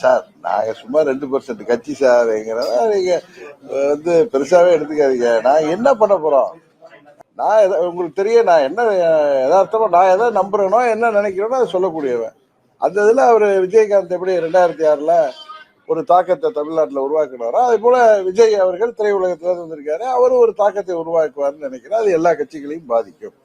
Sir நாங்க சும்மா 2% கட்சி சார் எங்கிறத நீங்க பெருசாவே எடுத்துக்காதீங்க. நான் என்ன பண்ண போறோம்? நான் உங்களுக்கு தெரியும், நான் என்ன யதார்த்தமா நான் எதை நம்புறேனோ என்ன நினைக்கிறேனோ அதை சொல்லக்கூடியவன். அந்த இதுல அவரு விஜயகாந்த் எப்படி 2006ல ஒரு தாக்கத்தை தமிழ்நாட்டில் உருவாக்கினாரோ அதே போல விஜய் அவர்கள் திரையுலகத்துல வந்திருக்காரு. அவரும் ஒரு தாக்கத்தை உருவாக்குவார்னு நினைக்கிறேன். அது எல்லா கட்சிகளையும் பாதிக்கும்.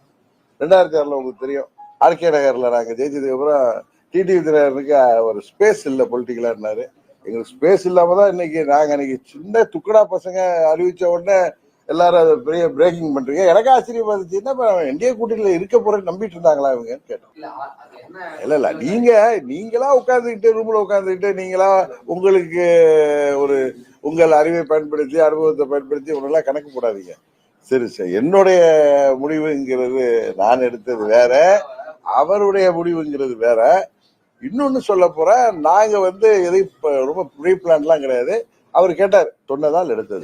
2006ல உங்களுக்கு தெரியும், ஆர்கே நகர்ல நாங்க ஜெயிச்சதுக்கு அப்புறம் டிடிவி தினகரனுக்கு ஒரு ஸ்பேஸ் இல்லை பொலிட்டிக்கலான்னாரு. எங்களுக்கு ஸ்பேஸ் இல்லாம தான் இன்னைக்கு சின்ன துக்கடா பசங்க அறிவிச்ச உடனே எல்லாரும் அதை பெரிய பிரேக்கிங் பண்றீங்க. எனக்கு ஆச்சரியமா இருந்துச்சுன்னா என்டிஏ கூட்டணியில இருக்க போறேன்னு நம்பிட்டு இருந்தாங்களா இவங்கன்னு கேட்டோம். இல்ல நீங்களா உட்கார்ந்துக்கிட்டு ரூம்ல உட்கார்ந்துக்கிட்டு நீங்களா உங்களுக்கு ஒரு உங்கள் அறிவை பயன்படுத்தி அனுபவத்தை பயன்படுத்தி இவனெல்லாம் கணக்கு போடாதீங்க. சரி சரி, என்னுடைய முடிவுங்கிறது நான் எடுத்தது வேற, அவருடைய முடிவுங்கிறது வேற. இன்னொன்னு சொல்ல போற, நாங்க எதையும் ரொம்ப ப்ரீ பிளான்லாம் கிடையாது. அவர் கேட்டார், சொன்னதால் எடுத்தது.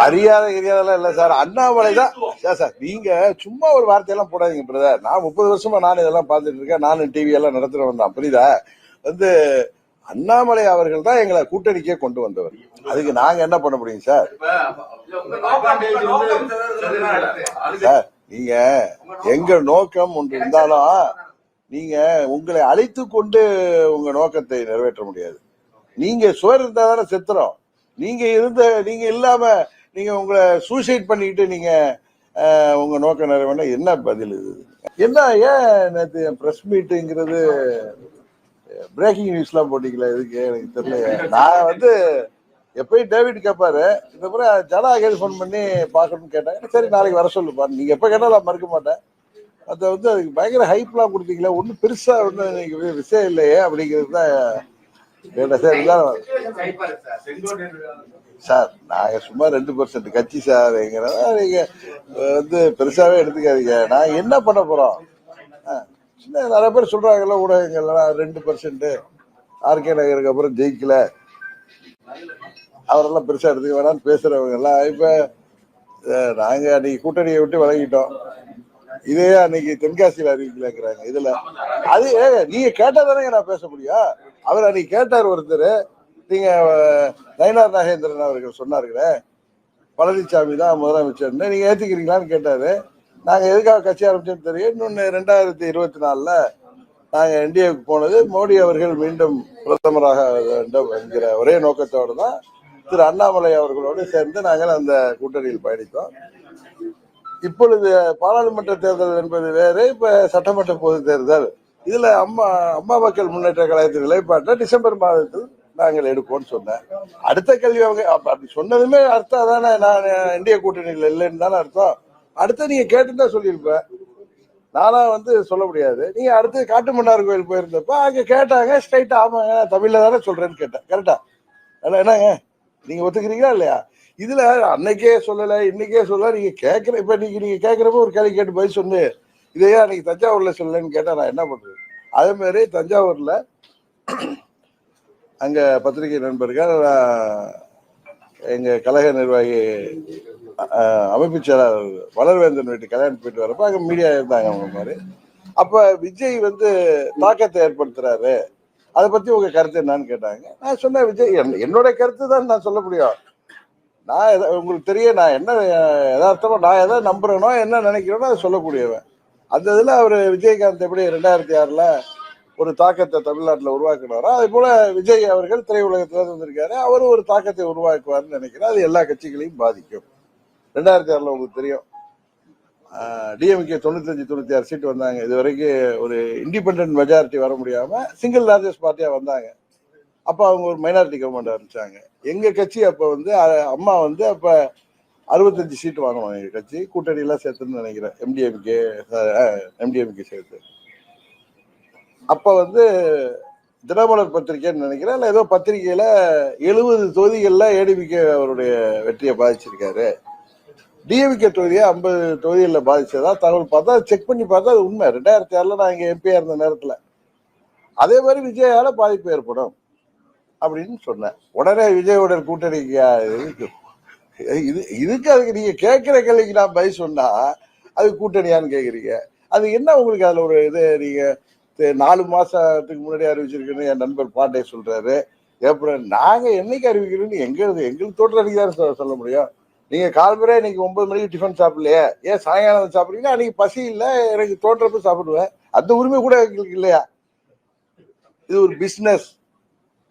மரியாதை கிரியாதெல்லாம் இல்ல சார், அண்ணாமலை தான் சார். நீங்க சும்மா ஒரு வார்த்தையெல்லாம் போடாதீங்க பிரதர். நான் 30 வருஷமா நான் இதெல்லாம் பார்த்துட்டு இருக்கேன். நானும் டிவி எல்லாம் நடத்துறவன் தான், புரியுதா? அண்ணாமலை அவர்கள் தான் எங்களை கூட்டணிக்கே கொண்டு வந்தவர். அதுக்கு நாங்க என்ன பண்ண முடியும் சார்? சார் நீங்க எங்க நோக்கம் ஒன்று இருந்தாலும் நீங்க உங்களை அழைத்து கொண்டு உங்க நோக்கத்தை நிறைவேற்ற முடியாது. நீங்க சுவர் இருந்தா தானே செத்துறோம். நீங்க இல்லாம நீங்க உங்களை சூசைட் பண்ணிக்கிட்டு நீங்க உங்க நோக்கம் நிறைவேற்ற என்ன பதில் இது? என்ன ஏன் நேற்று பிரஸ் மீட்டுங்கிறது பிரேக்கிங் நியூஸ்லாம் போட்டீங்களா? இதுக்கு எனக்கு தெரியல. நான் எப்பயும் டேவிட் கேட்பாரு, இந்த முறை ஜனாகேது ஃபோன் பண்ணி பார்க்கணும்னு கேட்டாங்க. சரி நாளைக்கு வர சொல்லுப்பா, நீங்க எப்ப கேட்டாலும் நான் மறுக்க மாட்டேன். அதை அதுக்கு பயங்கர ஹைப்லாம் கொடுத்தீங்களா? ஒன்றும் பெருசா ஒன்றும் விஷயம் இல்லையே அப்படிங்கிறது தான் சார். நாங்க சும்மா 2% கட்சி சார் எங்கிறத நீங்க பெருசாவே எடுத்துக்காதீங்க. நான் என்ன பண்ண போறோம்? நிறைய பேர் சொல்றாங்கல்ல ஊடகங்கள்லாம் 2% ஆர்கே நகருக்கு அப்புறம் ஜெயிக்கல, அவரெல்லாம் பெருசா எடுத்துக்க வேணாம்னு பேசுறவங்க எல்லாம் இப்ப நாங்க அன்னைக்கு கூட்டணியை விட்டு விலகிட்டோம். இதே அன்னைக்கு தென்காசியில அறிவிக்கலாங்கிறாங்க. இதுல அது நீங்க கேட்டாதானே நான் பேச முடியும். அவர் அன்னைக்கு கேட்டார் ஒருத்தர், நீங்க நயினார் நாகேந்திரன் அவர்கள் சொன்னார்களே பழனிசாமி தான் முதலமைச்சர்னு, நீங்க ஏத்துக்கிறீங்களான்னு கேட்டாரு. நாங்க எதுக்காக கட்சி ஆரம்பிச்சோன்னு தெரியும். இன்னொன்னு 2024ல நாங்க என்டிஏவுக்கு போனது மோடி அவர்கள் மீண்டும் பிரதமராக வேண்டும் என்கிற ஒரே நோக்கத்தோடு தான் திரு அண்ணாமலை அவர்களோடு சேர்ந்து நாங்கள் அந்த கூட்டணியில் பயணித்தோம். இப்பொழுது பாராளுமன்ற தேர்தல் என்பது வேறு, இப்ப சட்டமன்ற பொது தேர்தல். இதுல அம்மா மக்கள் முன்னேற்ற கழகத்தின் நிலைப்பாட்டை டிசம்பர் மாதத்தில் நாங்கள் எடுப்போம்னு சொன்னேன். அடுத்த கேள்வி அவங்க அப்படி சொன்னதுமே அர்த்தம் அதானே நான் என்டிஏ கூட்டணியில் இல்லைன்னு தானே அர்த்தம். அடுத்த நீங்க கேட்டுதான் சொல்லியிருப்பேன், நானா சொல்ல முடியாது. நீங்க அடுத்து காட்டுமன்னார் கோயில் போயிருந்தப்ப அங்க கேட்டாங்க, ஸ்ட்ரைட்டா ஆமாங்க தமிழ்ல தானே சொல்றேன்னு கேட்டேன். கரெக்டா? என்னங்க நீங்க ஒத்துக்கிறீங்களா இல்லையா? இதுல அன்னைக்கே சொல்லல இன்னைக்கே சொல்லல. நீங்க கேட்கிற இப்ப நீங்க கேட்கிறப்ப ஒரு கேள்வி கேட்டு பதில் சொன்னு இதையா அன்னைக்கு தஞ்சாவூர்ல சொல்லலன்னு கேட்டா நான் என்ன பண்றது? அதே மாதிரி தஞ்சாவூர்ல அங்க பத்திரிகை நண்பர்கள் எங்க கழக நிர்வாகி அமைப்பு செயலாளர் வளர்வேந்தன் வீட்டு கல்யாணம் போயிட்டு வரப்ப அங்க மீடியா இருந்தாங்க அவங்க மாதிரி. அப்ப விஜய் தாக்கத்தை ஏற்படுத்துறாரு, அதை பத்தி உங்க கருத்து என்னன்னு கேட்டாங்க. நான் சொன்னேன், விஜய் என்னோட கருத்து தான் நான் சொல்ல முடியும். நான் உங்களுக்கு தெரியும், நான் என்ன யதார்த்தமா நான் எதை நம்புறேனோ என்ன நினைக்கிறேனோ அதை சொல்லக்கூடியவன். அந்த இதுல அவரு விஜயகாந்த் எப்படி 2006ல ஒரு தாக்கத்தை தமிழ்நாட்டில் உருவாக்கினாரோ அதே போல விஜய் அவர்கள் திரையுலகத்துல வந்திருக்காரு. அவரும் ஒரு தாக்கத்தை உருவாக்குவார்னு நினைக்கிறேன். அது எல்லா கட்சிகளையும் பாதிக்கும். 2006ல உங்களுக்கு தெரியும், டிஎம்கே 95-96 சீட் வந்தாங்க. இது வரைக்கும் ஒரு இண்டிபெண்டன்ட் மெஜாரிட்டி வர முடியாம சிங்கிள் லார்ஜஸ்ட் பார்ட்டியா வந்தாங்க. அப்ப அவங்க ஒரு மைனாரிட்டி கவர்மெண்ட் ஆரம்பிச்சாங்க. எங்க கட்சி அப்ப அம்மா அப்ப 65 சீட் வாங்கணும். எங்க கட்சி கூட்டணி எல்லாம் சேர்த்துன்னு நினைக்கிறேன், எம்டிஎம்கே சேர்த்து. அப்ப தினமலர் பத்திரிகைன்னு நினைக்கிறேன், இல்ல ஏதோ பத்திரிகையில 70 தொகுதிகள்ல ஏடிபிகே அவருடைய வெற்றியை பாதிச்சிருக்காரு. டிஎம்கே தொகுதியை 50 தொகுதிகளில் பாதிச்சதா தகவல் பார்த்தா செக் பண்ணி பார்த்தா அது உண்மை. 2006ல நான் இங்க எம்பியா இருந்த நேரத்துல அதே மாதிரி விஜயால பாதிப்பு ஏற்படும் அப்படின்னு சொன்னேன். உடனே விஜயோட கூட்டணிக்கு இதுக்கு அதுக்கு நீங்க கேட்கிற கேள்விக்கு நான் பதில் சொன்னா அது கூட்டணியான்னு கேக்குறீங்க. அது என்ன உங்களுக்கு அதுல ஒரு இது? நீங்க 4 மாசத்துக்கு முன்னாடி அறிவிச்சிருக்குன்னு என் நண்பர் பாண்டே சொல்றாரு. ஏப்ரல் நாங்க என்னைக்கு அறிவிக்கிறோன்னு எங்களுக்கு தோற்ற அன்னைக்கு சொல்ல முடியும். நீங்க காலம்பரே இன்னைக்கு 9 மணிக்கு டிஃபன் சாப்பிடலையே, ஏன் சாயங்காலம் சாப்பிடுறீங்கன்னா அன்னைக்கு பசி இல்லை, எனக்கு தோன்றப்ப சாப்பிடுவேன். அந்த உரிமை கூட எங்களுக்கு இல்லையா? இது ஒரு பிசினஸ்.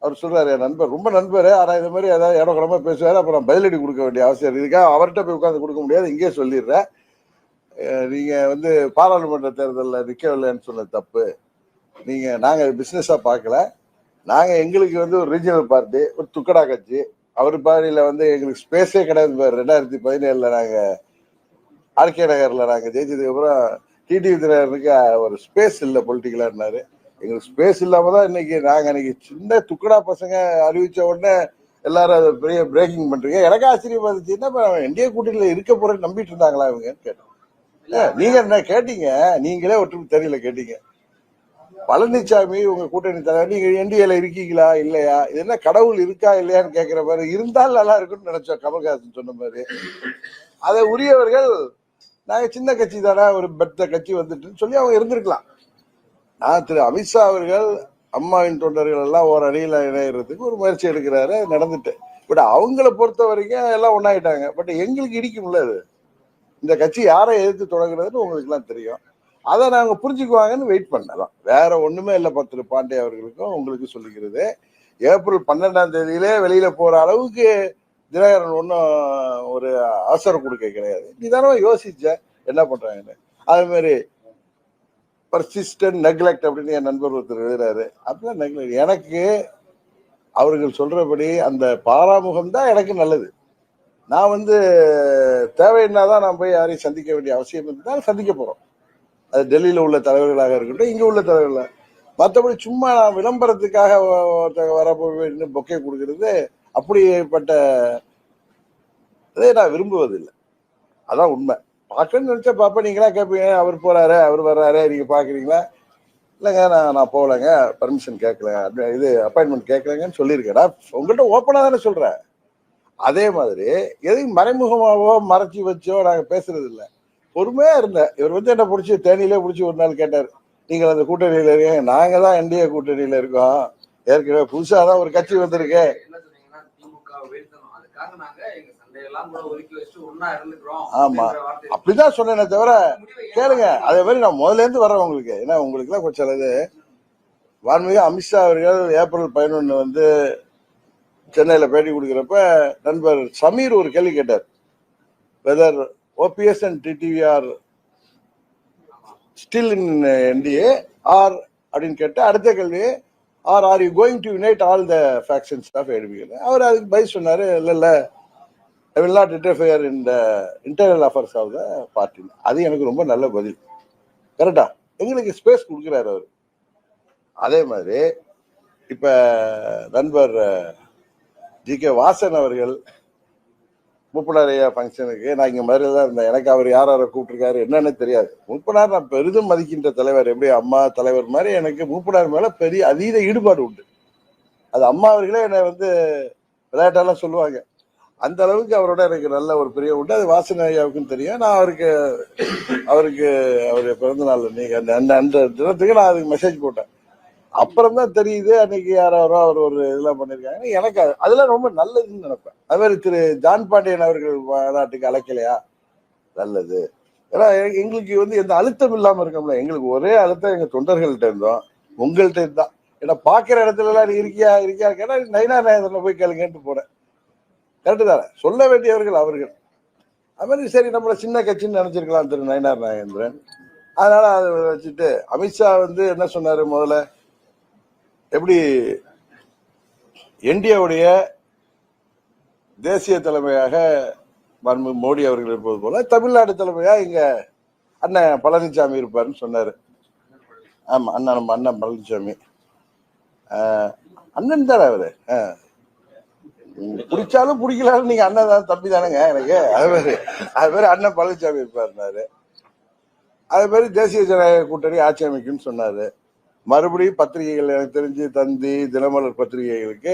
அவர் சொல்றாரு, என் நண்பர் ரொம்ப நண்பர், ஆனா இந்த மாதிரி ஏதாவது இடக்கிழமை பேசுவாரு, அப்புறம் பதிலடி கொடுக்க வேண்டிய அவசியம் இதுக்காக அவர்கிட்ட போய் உட்காந்து கொடுக்க முடியாது. இங்கே சொல்லிடுறேன், நீங்க பாராளுமன்ற தேர்தலில் நிக்கவில்லைன்னு சொன்ன தப்பு. நாங்க பிசினஸா பார்க்கல. நாங்க எங்களுக்கு ஒரு ரீஜனல் பார்ட்டி, ஒரு துக்கடா கட்சி. அவர் பாரியில எங்களுக்கு ஸ்பேஸே கிடையாது. 2017 நாங்க ஆர்கே நகர்ல நாங்க ஜெயிச்சதுக்கு அப்புறம் டிடிவி தினகரனுக்கு ஒரு ஸ்பேஸ் இல்லை பொலிட்டிக்கலான்னாரு. எங்களுக்கு ஸ்பேஸ் இல்லாம தான் நாங்க சின்ன துக்கடா பசங்க அறிவிச்ச உடனே எல்லாரும் அதை பெரிய பிரேக்கிங் பண்றீங்க. எனக்கு ஆச்சரியமா இருந்துச்சு, என்ன என்டிஏ கூட்டணியில இருக்க போறேன்னு நம்பிட்டு இருந்தாங்களா இவங்க கேட்டேன். நீங்க என்ன கேட்டீங்க, நீங்களே ஒற்றுமை தெரியல கேட்டீங்க. பழனிசாமி உங்க கூட்டணி தலைவர், நீங்க என்டிஏல இருக்கீங்களா இல்லையா, இது என்ன கடவுள் இருக்கா இல்லையான்னு கேட்கிற மாதிரி, இருந்தால் நல்லா இருக்குன்னு நினைச்சோம் கமல்ஹாசன் சொன்ன மாதிரி. அதை உரியவர்கள் நாங்க சின்ன கட்சி தானே, ஒரு பெத்த கட்சி வந்துட்டுன்னு சொல்லி அவங்க இருந்திருக்கலாம். நான் திரு அமித்ஷா அவர்கள் அம்மாவின் தொண்டர்கள் எல்லாம் ஒரு அணியில இணையறதுக்கு ஒரு முயற்சி எடுக்கிறாரு, நடந்துட்டு. பட் அவங்கள பொறுத்த வரைக்கும் எல்லாம் ஒன்னாயிட்டாங்க. பட் எங்களுக்கு இடிக்கும்ல அது, இந்த கட்சி யாரை எதிர்த்து தொடங்குறதுன்னு உங்களுக்கு எல்லாம் தெரியும். அதை நாங்க புரிஞ்சுக்குவாங்கன்னு வெயிட் பண்ணலாம், வேற ஒண்ணுமே இல்லை. திரு பாண்டே அவர்களுக்கும் உங்களுக்கு சொல்லிக்கிறது, ஏப்ரல் 12ஆம் தேதியிலே வெளியில போற அளவுக்கு தினகரன் ஒன்றும் ஒரு அவசரம் கொடுக்க கிடையாது. நீதானே யோசிச்ச என்ன பண்றாங்கன்னு. அது மாதிரி பர்சிஸ்டன்ட் நெக்லெக்ட் அப்படின்னு என் நண்பர் ஒருத்தர் எழுதுறாரு. அப்படிலாம் நெக்லெக்ட் எனக்கு அவர்கள் சொல்றபடி அந்த பாராமுகம் தான் எனக்கு நல்லது. நான் தேவைன்னாதான் நான் போய் யாரையும் சந்திக்க வேண்டிய அவசியம் இருந்தால் சந்திக்க போறோம். அது டெல்லியில உள்ள தலைவர்களாக இருக்கட்டும், இங்க உள்ள தலைவர்களாக. மற்றபடி சும்மா நான் விளம்பரத்துக்காக வர பொக்கே கொடுக்கறது அப்படிப்பட்ட நான் விரும்புவதில்லை. அதான் உண்மை. பார்க்கணும்னு நினைச்சா பாப்பா, நீங்களா கேட்பீங்க, அவர் போறாரு அவர் வர்றாரு நீங்க பாக்குறீங்களா? இல்லைங்க, நான் போகலைங்க, பர்மிஷன் கேட்கல, இது அப்பாயின்மெண்ட் கேட்கலங்கன்னு சொல்லியிருக்கேன். உங்கள்கிட்ட ஓப்பனா தானே சொல்றேன். அதே மாதிரி எதையும் மறைமுகமாவோ மறைச்சி வச்சோ நாங்க பேசுறது இல்லை. பொறுமையா இருந்தேன். இவர் என்ன பிடிச்சி தேனியிலே பிடிச்சி ஒரு நாள் கேட்டார், நீங்கள் அந்த கூட்டணியில இருக்கீங்க. நாங்க தான் என்டிஏ கூட்டணியில இருக்கோம், ஏற்கனவே புதுசா தான் ஒரு கட்சி வந்திருக்கு. ஆமா, அப்படிதான் சொன்னேனே தவிர கேளுங்க. அதே மாதிரி நான் முதல்ல இருந்து வர்றேன் உங்களுக்கு. ஏன்னா உங்களுக்கு எல்லாம் கொஞ்சம் இது வான்மிகு அமித்ஷா அவர்கள் ஏப்ரல் 11 சென்னையில பேட்டி கொடுக்கிறப்ப நண்பர் சமீர் ஒரு கேள்வி கேட்டார், whether OPS and TTV are still in NDA or அப்படின்னு கேட்டு, அடுத்த கேள்வி are you going to unite all the factions of ADPL. அவர் அதுக்கு பதில் சொன்னாரு, இல்ல I will not interfere in the internal affairs of the party. அது எனக்கு ரொம்ப நல்ல பதில். கரெக்டா? எங்களுக்கு ஸ்பேஸ் கொடுக்கிறாரு அவர். அதே மாதிரி இப்ப நண்பர் ஜி.கே. வாசன் அவர்கள் மூப்பனாரையா ஃபங்க்ஷனுக்கு நான் இங்க மதுரையில் தான் இருந்தேன். எனக்கு அவர் யாரை கூப்பிட்டுருக்காரு என்னன்னு தெரியாது. மூப்பனார் நான் பெரிதும் மதிக்கின்ற தலைவர். எப்படி அம்மா தலைவர் மாதிரி எனக்கு மூப்பனார் மேல பெரிய அதீத ஈடுபாடு உண்டு. அது அம்மா அவர்களே என்னை விளையாட்டெல்லாம் சொல்லுவாங்க. அந்த அளவுக்கு அவரோட எனக்கு நல்ல ஒரு பெரிய உண்டு. அது வாசன் ஐயாவுக்கும் தெரியும். நான் அவருக்கு அவருடைய பிறந்த நாள் நீங்க அந்த தினத்துக்கு நான் அதுக்கு மெசேஜ் போட்டேன். அப்புறம் தான் தெரியுது அன்னைக்கு யாரோ அவர் ஒரு இதெல்லாம் பண்ணிருக்காங்க. எனக்கு அதெல்லாம் ரொம்ப நல்லதுன்னு நினைப்பேன். அது மாதிரி திரு ஜான் பாண்டியன் அவர்கள் மாநாட்டுக்கு அழைக்கலையா, நல்லது. ஏன்னா எங்களுக்கு எந்த அழுத்தம் இல்லாம இருக்கோம்ல. எங்களுக்கு ஒரே அழுத்தம் எங்க தொண்டர்கள்ட்ட இருந்தோம், உங்கள்கிட்ட இருந்தான். ஏன்னா பாக்குற இடத்துல எல்லாம் நீ இருக்கியா கேட்டா நயினார் நாகேந்திரனை போய் கேளுங்கன்ட்டு போனேன். கரெக்டு தானே? சொல்ல வேண்டியவர்கள் அவர்கள். அது மாதிரி சரி நம்மள சின்ன கட்சின்னு நினைச்சிருக்கலாம் திரு நயினார் நாகேந்திரன். அதனால அதை வச்சுட்டு அமித்ஷா என்ன சொன்னாரு, முதல்ல எப்படி என்டிஏவுடைய தேசிய தலைமையாக மோடி அவர்கள் இருப்பது போல தமிழ்நாடு தலைமையா இங்க அண்ணன் பழனிசாமி இருப்பாருன்னு சொன்னாரு. ஆமா, நம்ம அண்ணன் பழனிசாமி அண்ணன் தானே அவரு. பிடிச்சாலும் பிடிக்கலாலும் நீங்க அண்ணன் தான், தம்பி தானேங்க எனக்கு. அது மாதிரி அண்ணன் பழனிசாமி இருப்பாருனாரு. அதே மாதிரி தேசிய ஜனநாயக கூட்டணி ஆட்சி அமைக்கும்னு சொன்னாரு. மறுபடியும் பத்திரிகைகள் எனக்கு தெரிஞ்சு தந்தி, தினமலர் பத்திரிகைகளுக்கு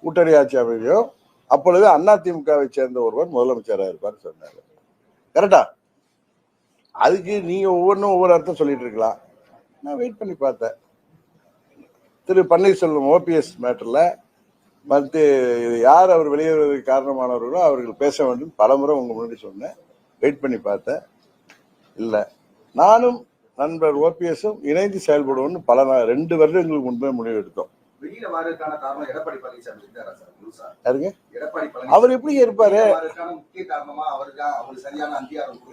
கூட்டணி ஆட்சி அமைக்கும், அப்பொழுது அதிமுகவை சேர்ந்த ஒருவர் முதலமைச்சராக இருப்பார் சொன்னாரு. கரெக்டா? அதுக்கு நீங்க ஒவ்வொன்றும் ஒவ்வொரு அர்த்தம் சொல்லிட்டு இருக்கலாம். நான் வெயிட் பண்ணி பார்த்தேன். திரு பன்னீர்செல்வம் ஓபிஎஸ் மேட்டர்ல மற்ற யார் அவர் வெளியேறுவதற்கு காரணமானவர்களோ அவர்கள் பேச வேண்டும் பலமுறை உங்க முன்னாடி சொன்னேன். வெயிட் பண்ணி பார்த்தேன். இல்ல, நானும் நண்பர் ஓபிஎஸும் இணைந்து செயல்படுவோம்னு 2 வருடங்களுக்கு முன்பே முடிவு எடுத்தோம். அவர் எப்படி இருப்பாரு?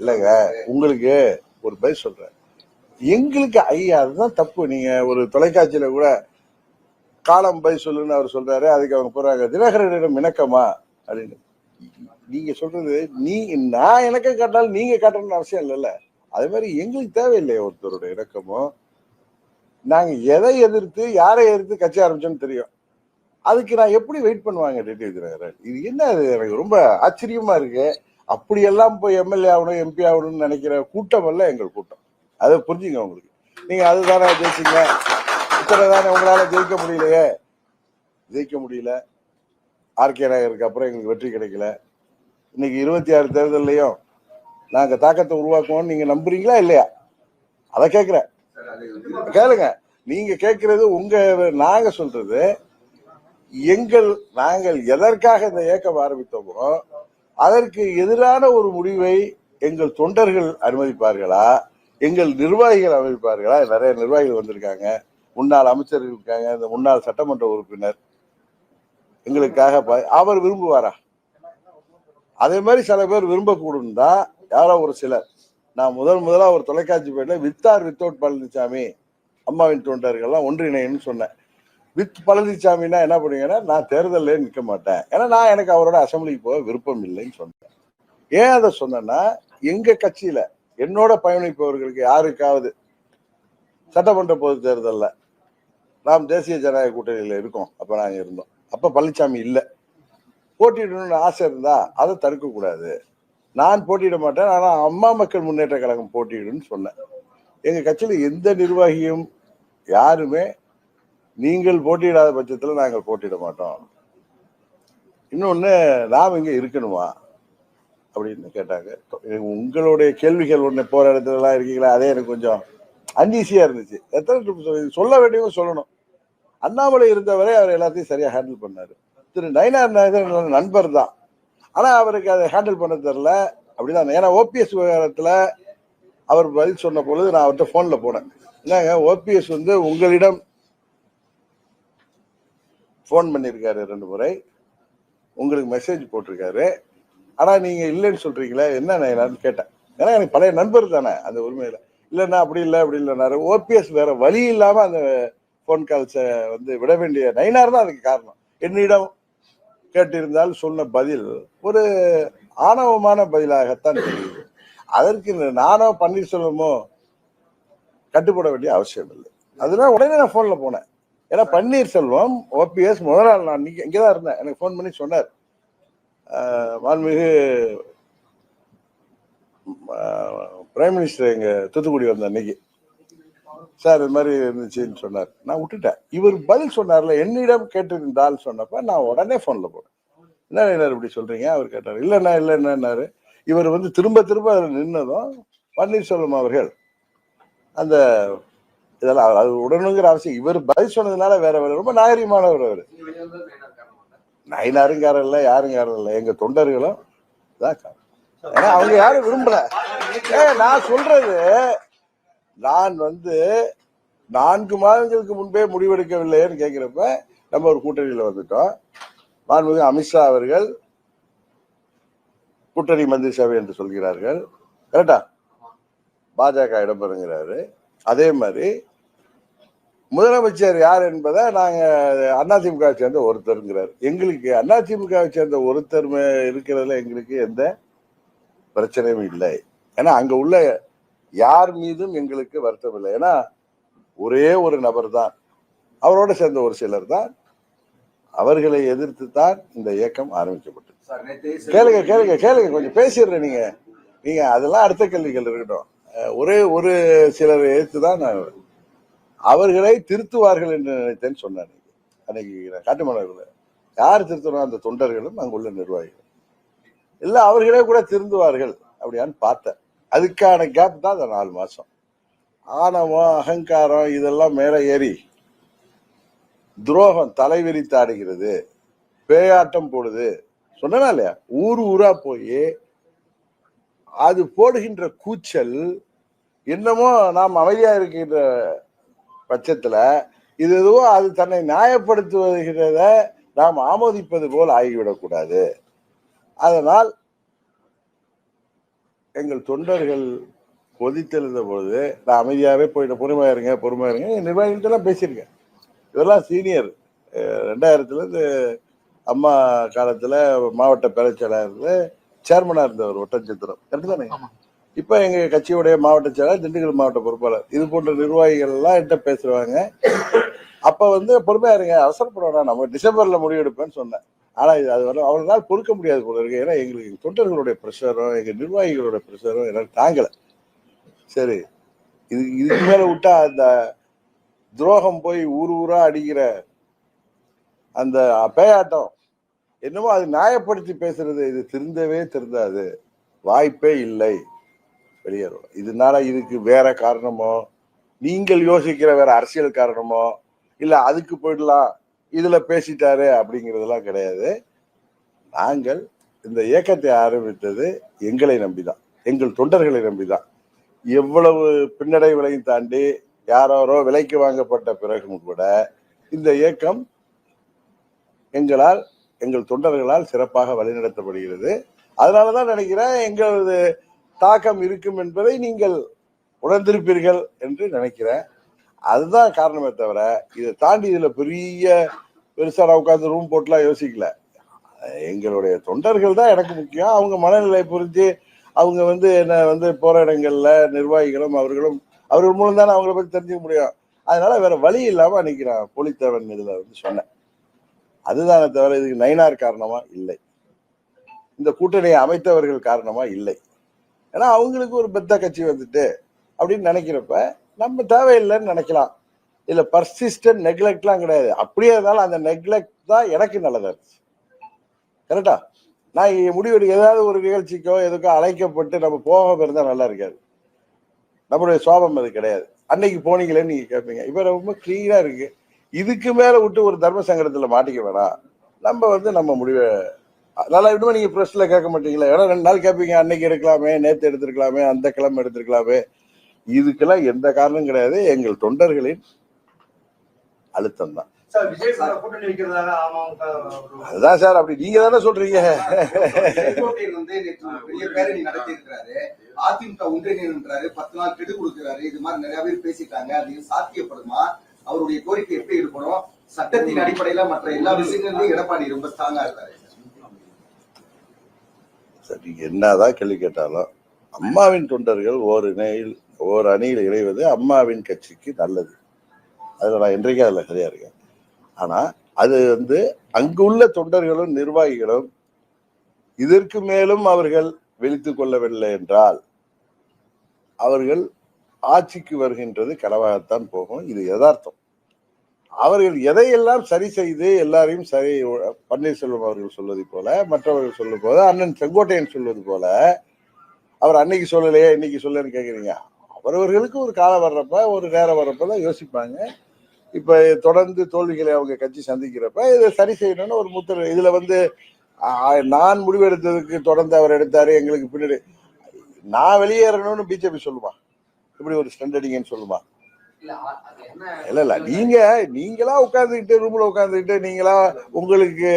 இல்லங்க, உங்களுக்கு ஒரு பதில் சொல்றேன். எங்களுக்கு ஐயா அதுதான் தப்பு. நீங்க ஒரு தொலைக்காட்சியில கூட காலம் பதில் சொல்லுன்னு அவர் சொல்றாரு, அதுக்கு அவங்க போறாங்க தினகரனிடம் இணக்கமா அப்படின்னு. நீங்க சொல்றது நான் இணக்கம் காட்டினாலும் நீங்க காட்டணும்னு அவசியம் இல்லைல்ல. அதே மாதிரி எங்களுக்கு தேவையில்லையே ஒருத்தரோட இணக்கமோ. நாங்க எதை எதிர்த்து யாரை எதிர்த்து கட்சி ஆரம்பிச்சோன்னு தெரியும். அதுக்கு நான் எப்படி வெயிட் பண்ணுவாங்க டிடிவி தினகரன்? இது என்ன, எனக்கு ரொம்ப ஆச்சரியமா இருக்கு. அப்படியெல்லாம் போய் எம்எல்ஏ ஆகணும் எம்பி ஆகணும்னு நினைக்கிற கூட்டம் அல்ல எங்கள் கூட்டம். அதை புரிஞ்சுங்க. உங்களுக்கு நீங்க அதுதானே ஜெயிச்சிங்க, இத்தனை தானே உங்களால ஜெயிக்க முடியலையே. ஜெயிக்க முடியல. ஆர்கே நகருக்கு அப்புறம் எங்களுக்கு வெற்றி கிடைக்கல. இன்னைக்கு 26 தேர்தலையும் நாங்க தாக்கத்தை உருவாக்குவோம். நீங்க நம்புறீங்களா இல்லையா? அதை கேட்கிறேன். கேளுங்க. நீங்க கேட்கறது நாங்க சொல்றது நாங்கள் எதற்காக இந்த இயக்கம் ஆரம்பித்தோமோ அதற்கு எதிரான ஒரு முடிவை எங்கள் தொண்டர்கள் அனுமதிப்பார்களா, எங்கள் நிர்வாகிகள் அனுமதிப்பார்களா? நிறைய நிர்வாகிகள் வந்திருக்காங்க, முன்னாள் அமைச்சர்கள் இருக்காங்க, இந்த முன்னாள் சட்டமன்ற உறுப்பினர் எங்களுக்காக அவர் விரும்புவாரா? அதே மாதிரி சில பேர் விரும்பக்கூடும் தான், யாரோ ஒரு சிலர். நான் முதலா ஒரு தொலைக்காட்சி போயிட்டு வித் ஆர் வித்தவுட் பழனிசாமி அம்மாவின் தொண்டர்கள்லாம் ஒன்றிணைன்னு சொன்னேன். வித் பழனிசாமின்னா என்ன பண்ணுவீங்கன்னா, நான் தேர்தலே நிற்க மாட்டேன், ஏன்னா எனக்கு அவரோட அசம்பிளிக்கு போக விருப்பம் இல்லைன்னு சொன்னேன். ஏன் அதை சொன்னேன்னா, எங்க கட்சியில என்னோட பயணிப்பவர்களுக்கு யாருக்காவது சட்டமன்ற பொது தேர்தல்ல நாம் தேசிய ஜனநாயக கூட்டணியில இருக்கோம், அப்ப நாங்க இருந்தோம், அப்ப பழனிசாமி இல்லை, போட்டியிடணும்னு ஆசை இருந்தா அதை தடுக்க கூடாது. நான் போட்டியிட மாட்டேன், ஆனா அம்மா மக்கள் முன்னேற்ற கழகம் போட்டியிடுன்னு சொன்னேன். எங்க கட்சியில எந்த நிர்வாகியும் யாருமே நீங்கள் போட்டியிடாத பட்சத்துல நாங்கள் போட்டியிட மாட்டோம், இன்னொன்னு நாம் இங்க இருக்கணுமா அப்படின்னு கேட்டாங்க. உங்களுடைய கேள்விகள் ஒண்ணு போற இடத்துல எல்லாம் இருக்கீங்களா, அதே எனக்கு கொஞ்சம் அன்ஈசியா இருந்துச்சு. எத்தனை சொல்ல வேண்டியவங்க சொல்லணும். அண்ணாமலை இருந்தவரை அவர் எல்லாத்தையும் சரியா ஹேண்டில் பண்ணாரு. திரு நயினார் நாயகர் நண்பர் தான், ஆனா அவருக்கு அதை ஹேண்டில் பண்ண தெரியல. அப்படிதான். ஏன்னா ஓபிஎஸ் விவகாரத்துல அவர் பதில் சொன்ன பொழுது நான் அவர்கிட்ட போன்ல போனேன். என்னங்க, ஓபிஎஸ் உங்களிடம் போன் பண்ணிருக்காரு 2 முறை, உங்களுக்கு மெசேஜ் போட்டிருக்காரு, ஆனா நீங்க இல்லைன்னு சொல்றீங்களே, என்ன நயினார்னு கேட்டேன். ஏன்னா எனக்கு பழைய நண்பர் தானே அந்த உரிமையில. இல்லைன்னா அப்படி இல்லை அப்படி இல்லைனாரு. ஓபிஎஸ் வேற வழி இல்லாம அந்த போன் கால்ஸை விட வேண்டிய நயினார் தான் அதுக்கு காரணம். என்னிடம் கேட்டிருந்தால் சொன்ன பதில் ஒரு ஆணவமான பதிலாகத்தான் தெரியுது. அதற்கு நானோ பன்னீர்செல்வமோ கட்டுப்பட வேண்டிய அவசியம் இல்லை. அதனால உடனே நான் போன்ல போனேன். ஏன்னா பன்னீர்செல்வம் ஓபிஎஸ் முதல் நாள் நான் இங்கதான் இருந்தேன், எனக்கு போன் பண்ணி சொன்னார், மாண்புமிகு பிரைம் மினிஸ்டர் எங்க தூத்துக்குடி வந்த அன்னைக்கு, சார் இது மாதிரி இருந்துச்சுன்னு சொன்னார். நான் விட்டுட்டேன். இவர் பதில் சொன்னார்ல, என்னிடம் கேட்டிருந்தால் சொன்னப்ப நான் உடனே போன்ல போனேன். என்ன இப்படி சொல்றீங்க? அவர் கேட்டார். இல்லைண்ணா இல்லைன்னாரு. இவர் திரும்ப திரும்ப அதில் நின்னதும் பன்னீர்செல்வம் அவர்கள் அந்த இதெல்லாம் அது உடனுங்கிற அவசியம், இவர் பதில் சொன்னதுனால வேற வேற ரொம்ப நாகரிகமானவர். அவர் நயினாருங்காரர் இல்லை, யாருங்காரர் இல்லை, எங்க தொண்டர்களும் தான் காரணம். ஏன்னா அவங்க யாரும் விரும்பல. நான் சொல்றது, நான் 4 மாதங்களுக்கு முன்பே முடிவெடுக்கவில்லைன்னு கேட்கிறப்ப நம்ம ஒரு கூட்டணியில வந்துட்டோம். மாண்புமிகு அமித்ஷா அவர்கள் கூட்டணி மந்திரி சபை என்று சொல்கிறார்கள், கரெக்டா? பாஜக இடம்பெறுங்கிறாரு. அதே மாதிரி முதலமைச்சர் யார் என்பதை நாங்க அதிமுக சேர்ந்த ஒருத்தருங்கிறார். எங்களுக்கு அதிமுக சேர்ந்த ஒருத்தர் இருக்கிறதுல எங்களுக்கு எந்த பிரச்சனையும் இல்லை. ஏன்னா அங்க உள்ள யார் மீதும் எங்களுக்கு வருத்தம் இல்லை. ஏன்னா ஒரே ஒரு நபர் தான், அவரோட சேர்ந்த ஒரு சிலர் தான், அவர்களை எதிர்த்து தான் இந்த இயக்கம் ஆரம்பிக்கப்பட்டது. கேளுங்க கேளுங்க கேளுங்க, கொஞ்சம் பேசிடுறேன். நீங்க அதெல்லாம் அடுத்த கேள்விகள் இருக்கட்டும். ஒரே ஒரு சிலரை எதிர்த்து தான் நான் அவர்களை திருத்துவார்கள் என்று நினைத்தேன்னு சொன்னேன். அன்னைக்கு காட்டுமன்னார்ல யார் திருத்தணும்? அந்த தொண்டர்களும் அங்குள்ள நிர்வாகிகள் இல்ல, அவர்களே கூட திருந்துவார்கள் அப்படியான்னு பார்த்தேன். அதுக்கான கேப் தான் அந்த 4 மாசம். ஆணவம் அகங்காரம் இதெல்லாம் மேல ஏறி துரோகம் தலைவிரித்தாடுகிறது, பேயாட்டம் போடுது சொன்னா இல்லையா? ஊர் ஊரா போய் அது போடுகின்ற கூச்சல் என்னமோ நாம் அமைதியா இருக்கின்ற பட்சத்துல இது எதுவோ அது தன்னை நியாயப்படுத்துவத நாம் ஆமோதிப்பது போல் ஆகிவிடக்கூடாது. அதனால் எங்கள் தொண்டர்கள் கொதித்தெழுந்த பொழுது நான் அமைதியாவே போயிட்டு பொறுமையா இருங்க நிர்வாகிகள் பேசியிருக்கேன். இதெல்லாம் சீனியர். 2000 இருந்து அம்மா காலத்துல மாவட்ட பேரச்செயலாளர் சேர்மனா இருந்தவர் ஒட்டன்சத்திரம், கரெக்ட் தானே? இப்ப எங்க கட்சியுடைய மாவட்ட செயலாளர், திண்டுக்கல் மாவட்ட பொறுப்பாளர், இது போன்ற நிர்வாகிகள் எல்லாம் என்கிட்ட பேசுவாங்க. அப்ப பொறுமையா இருங்க, அவசரப்பட நம்ம டிசம்பர்ல முடிவெடுப்பேன்னு சொன்னேன். ஆனா இது அது வரும் அவர்களால் பொறுக்க முடியாது போல இருக்கு. ஏன்னா எங்களுக்கு தொண்டர்களுடைய பிரஷரும் எங்க நிர்வாகிகளோட பிரஷரும் என்னால் தாங்கல. சரி, இதுக்கு மேல விட்டா அந்த துரோகம் போய் ஊர் ஊரா அடிக்கிற அந்த பேயாட்டம் என்னமோ அது நியாயப்படுத்தி பேசுறது, இது திருந்தாது, வாய்ப்பே இல்லை, வெளியேறும். இதனால இதுக்கு வேற காரணமோ, நீங்கள் யோசிக்கிற வேற அரசியல் காரணமோ, இல்ல அதுக்கு போயிடலாம் இதுல பேசிட்டாரு அப்படிங்கிறதெல்லாம் கிடையாது. நாங்கள் இந்த இயக்கத்தை ஆரம்பித்தது எங்களை நம்பிதான், எங்கள் தொண்டர்களை நம்பிதான். எவ்வளவு பின்னடைவுகளையும் தாண்டி யாரோ விலைக்கு வாங்கப்பட்ட பிறகும் கூட இந்த இயக்கம் எங்கள் தொண்டர்களால் சிறப்பாக வழிநடத்தப்படுகிறது. அதனாலதான் நினைக்கிறேன் எங்களது தாக்கம் இருக்கும் என்பதை நீங்கள் உணர்ந்திருப்பீர்கள் என்று நினைக்கிறேன். அதுதான் காரணமே தவிர இதை தாண்டி இதுல பெருசா நான் உட்காந்து ரூம் போட்டுலாம் யோசிக்கல. எங்களுடைய தொண்டர்கள் தான் எனக்கு முக்கியம். அவங்க மனநிலை புரிஞ்சு அவங்க என்ன போற இடங்கள்ல நிர்வாகிகளும் அவர்கள் மூலம் தானே அவங்கள பத்தி தெரிஞ்சுக்க முடியும். அதனால வேற வழி இல்லாம அன்னைக்கு நான் புலித்தேவன் இதுல சொன்னேன். அதுதானே தவிர இதுக்கு நயினார் காரணமா இல்லை, இந்த கூட்டணியை அமைத்தவர்கள் காரணமா இல்லை. ஏன்னா அவங்களுக்கு ஒரு பெத்த கட்சி வந்துட்டு அப்படின்னு நினைக்கிறப்ப நம்ம தேவையில்லைன்னு நினைக்கலாம். இல்ல பர்சிஸ்டன்ட் நெக்லெக்ட்லாம் கிடையாது. அப்படியே இருந்தாலும் அந்த நெக்லெக்ட் தான் எனக்கு நல்லதா இருந்துச்சு. கரெக்டா? நான் முடிவெடுக்க ஏதாவது ஒரு நிகழ்ச்சிக்கோ எதுக்கோ அழைக்கப்பட்டு நம்ம போகாம இருந்தா நல்லா இருக்காது. நம்மளுடைய சுவாபம் அது கிடையாது. அன்னைக்கு போனீங்களேன்னு நீங்க கேட்பீங்க. இப்ப ரொம்ப கிளீனா இருக்கு. இதுக்கு மேல விட்டு ஒரு தர்ம சங்கடத்துல மாட்டிக்க வேணாம். நம்ம முடிவை நல்லா விடுமா. நீங்க பிரஸ்ல கேட்க மாட்டீங்களா? ஏன்னா 2 நாள் கேட்பீங்க, அன்னைக்கு எடுக்கலாமே, நேத்து எடுத்திருக்கலாமே, அந்த கிழமை எடுத்திருக்கலாமே. இதுக்கெல்லாம் எந்த காரணம் கிடையாது. எங்கள் தொண்டர்களின் அழுத்தம் தான். அதுதான் சார், அப்படி நீங்க தானே சொல்றீங்க. பெரிய பேரணி நடத்தி இருக்கிறாரு, அதிமுக ஒன்றிணைன்றாரு, 10 நாள் கெடு கொடுக்கிறாரு, இது மாதிரி நிறைய பேர் பேசிட்டாங்க. அது சாத்தியப்படுமா? அவருடைய கோரிக்கை எப்படி இருக்கணும்? சட்டத்தின் அடிப்படையில மற்ற எல்லா விஷயங்கள்லயும் எடப்பாடி ரொம்ப ஸ்ட்ராங்கா இருக்காரு. சரி, என்னதான் கேள்வி கேட்டாலும் அம்மாவின் தொண்டர்கள் ஓர் அணியில் இணைவது அம்மாவின் கட்சிக்கு நல்லது. அதுல நான் இன்றைக்கு அதுல சரியா இருக்கேன். ஆனா அது அங்குள்ள தொண்டர்களும் நிர்வாகிகளும் இதற்கு மேலும் அவர்கள் விழித்துக் கொள்ளவில்லை என்றால் அவர்கள் ஆட்சிக்கு வருகின்றது கனவாகத்தான் போகும். இது யதார்த்தம். அவர்கள் எதையெல்லாம் சரி செய்து எல்லாரையும் சரி, பன்னீர்செல்வம் அவர்கள் சொல்வது போல, மற்றவர்கள் சொல்லும் போது, அண்ணன் செங்கோட்டையன் சொல்வது போல, அவர் அன்னைக்கு சொல்லலையே இன்னைக்கு சொல்லன்னு கேக்குறீங்க. அவரவர்களுக்கு ஒரு காலம் வர்றப்ப, ஒரு நேரம் வர்றப்பதான் யோசிப்பாங்க. இப்ப தொடர்ந்து தோல்விகளை அவங்க கட்சி சந்திக்கிறப்ப இதை சரி செய்யணும்னு ஒரு முத்திரை. இதுல நான் முடிவெடுத்ததுக்கு தொடர்ந்து அவர் எடுத்தாரு, எங்களுக்கு பின்னாடி நான் வெளியேறணும்னு பிஜேபி சொல்லுமா? இப்படி ஒரு ஸ்டண்ட் அடிங்கன்னு சொல்லுமா? இல்ல நீங்களா உட்கார்ந்துக்கிட்டு ரூம்ல உட்கார்ந்துக்கிட்டு நீங்களா உங்களுக்கு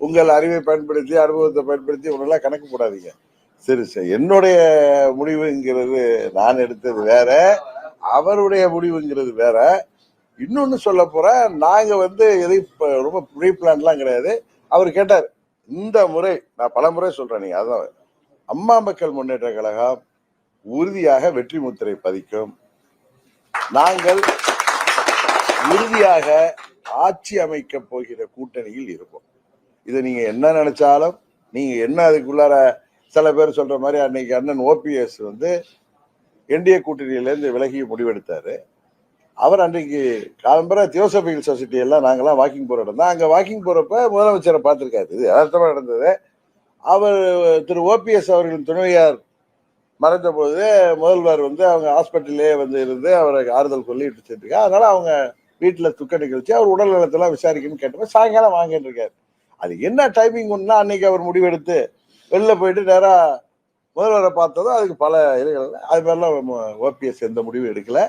உங்கள் அறிவை பயன்படுத்தி அனுபவத்தை பயன்படுத்தி ஒன்னெல்லாம் கணக்கு போடாதீங்க. சரி, என்னுடைய முடிவுங்கிறது நான் எடுத்தது வேற, அவருடைய முடிவுங்கிறது வேற. இன்னொன்னு சொல்ல போற, நாங்க எதையும் ரொம்ப ப்ரீ பிளான்லாம் கிடையாது. அவர் கேட்டார், இந்த முறை நான் பல முறை சொல்றேன், நீங்க அதான் அம்மா மக்கள் முன்னேற்ற கழகம் உறுதியாக வெற்றி முத்திரை பதிக்கும். நாங்கள் உறுதியாக ஆட்சி அமைக்க போகிற கூட்டணியில் இருப்போம். இதை நீங்க என்ன நினைச்சாலும், நீங்க என்ன அதுக்குள்ளார சில பேர் சொல்ற மாதிரி அன்னைக்கு அண்ணன் ஓபிஎஸ் என்டிஏ கூட்டணியிலேருந்து விலகி முடிவெடுத்தாரு. அவர் அன்றைக்கு காலம்பரை தியோசபிகல் சொசைட்டி எல்லாம் நாங்கெல்லாம் வாக்கிங் போற இடம் தான். அங்க வாக்கிங் போறப்ப முதலமைச்சரை பார்த்திருக்காரு. இது யதார்த்தமா நடந்தது. அவர் திரு ஓபிஎஸ் அவர்களின் துணைவியார் மறைந்த போது முதல்வர் அவங்க ஹாஸ்பிட்டல்லே இருந்து அவரை ஆறுதல் சொல்லி செஞ்சிருக்காங்க. அதனால அவங்க வீட்டுல துக்க நிகழ்ச்சி, அவர் உடல் நலத்தெல்லாம் விசாரிக்கணும்னு கேட்டப்ப சாயங்காலம் வாங்கிட்டு இருக்காரு. அது என்ன டைமிங் ஒன்னா அன்னைக்கு அவர் முடிவெடுத்து வெளில போயிட்டு நேரா முதல்வரை பார்த்ததும் அதுக்கு பல இதுகள். அது மாதிரிலாம் ஓபிஎஸ் எந்த முடிவும் எடுக்கல.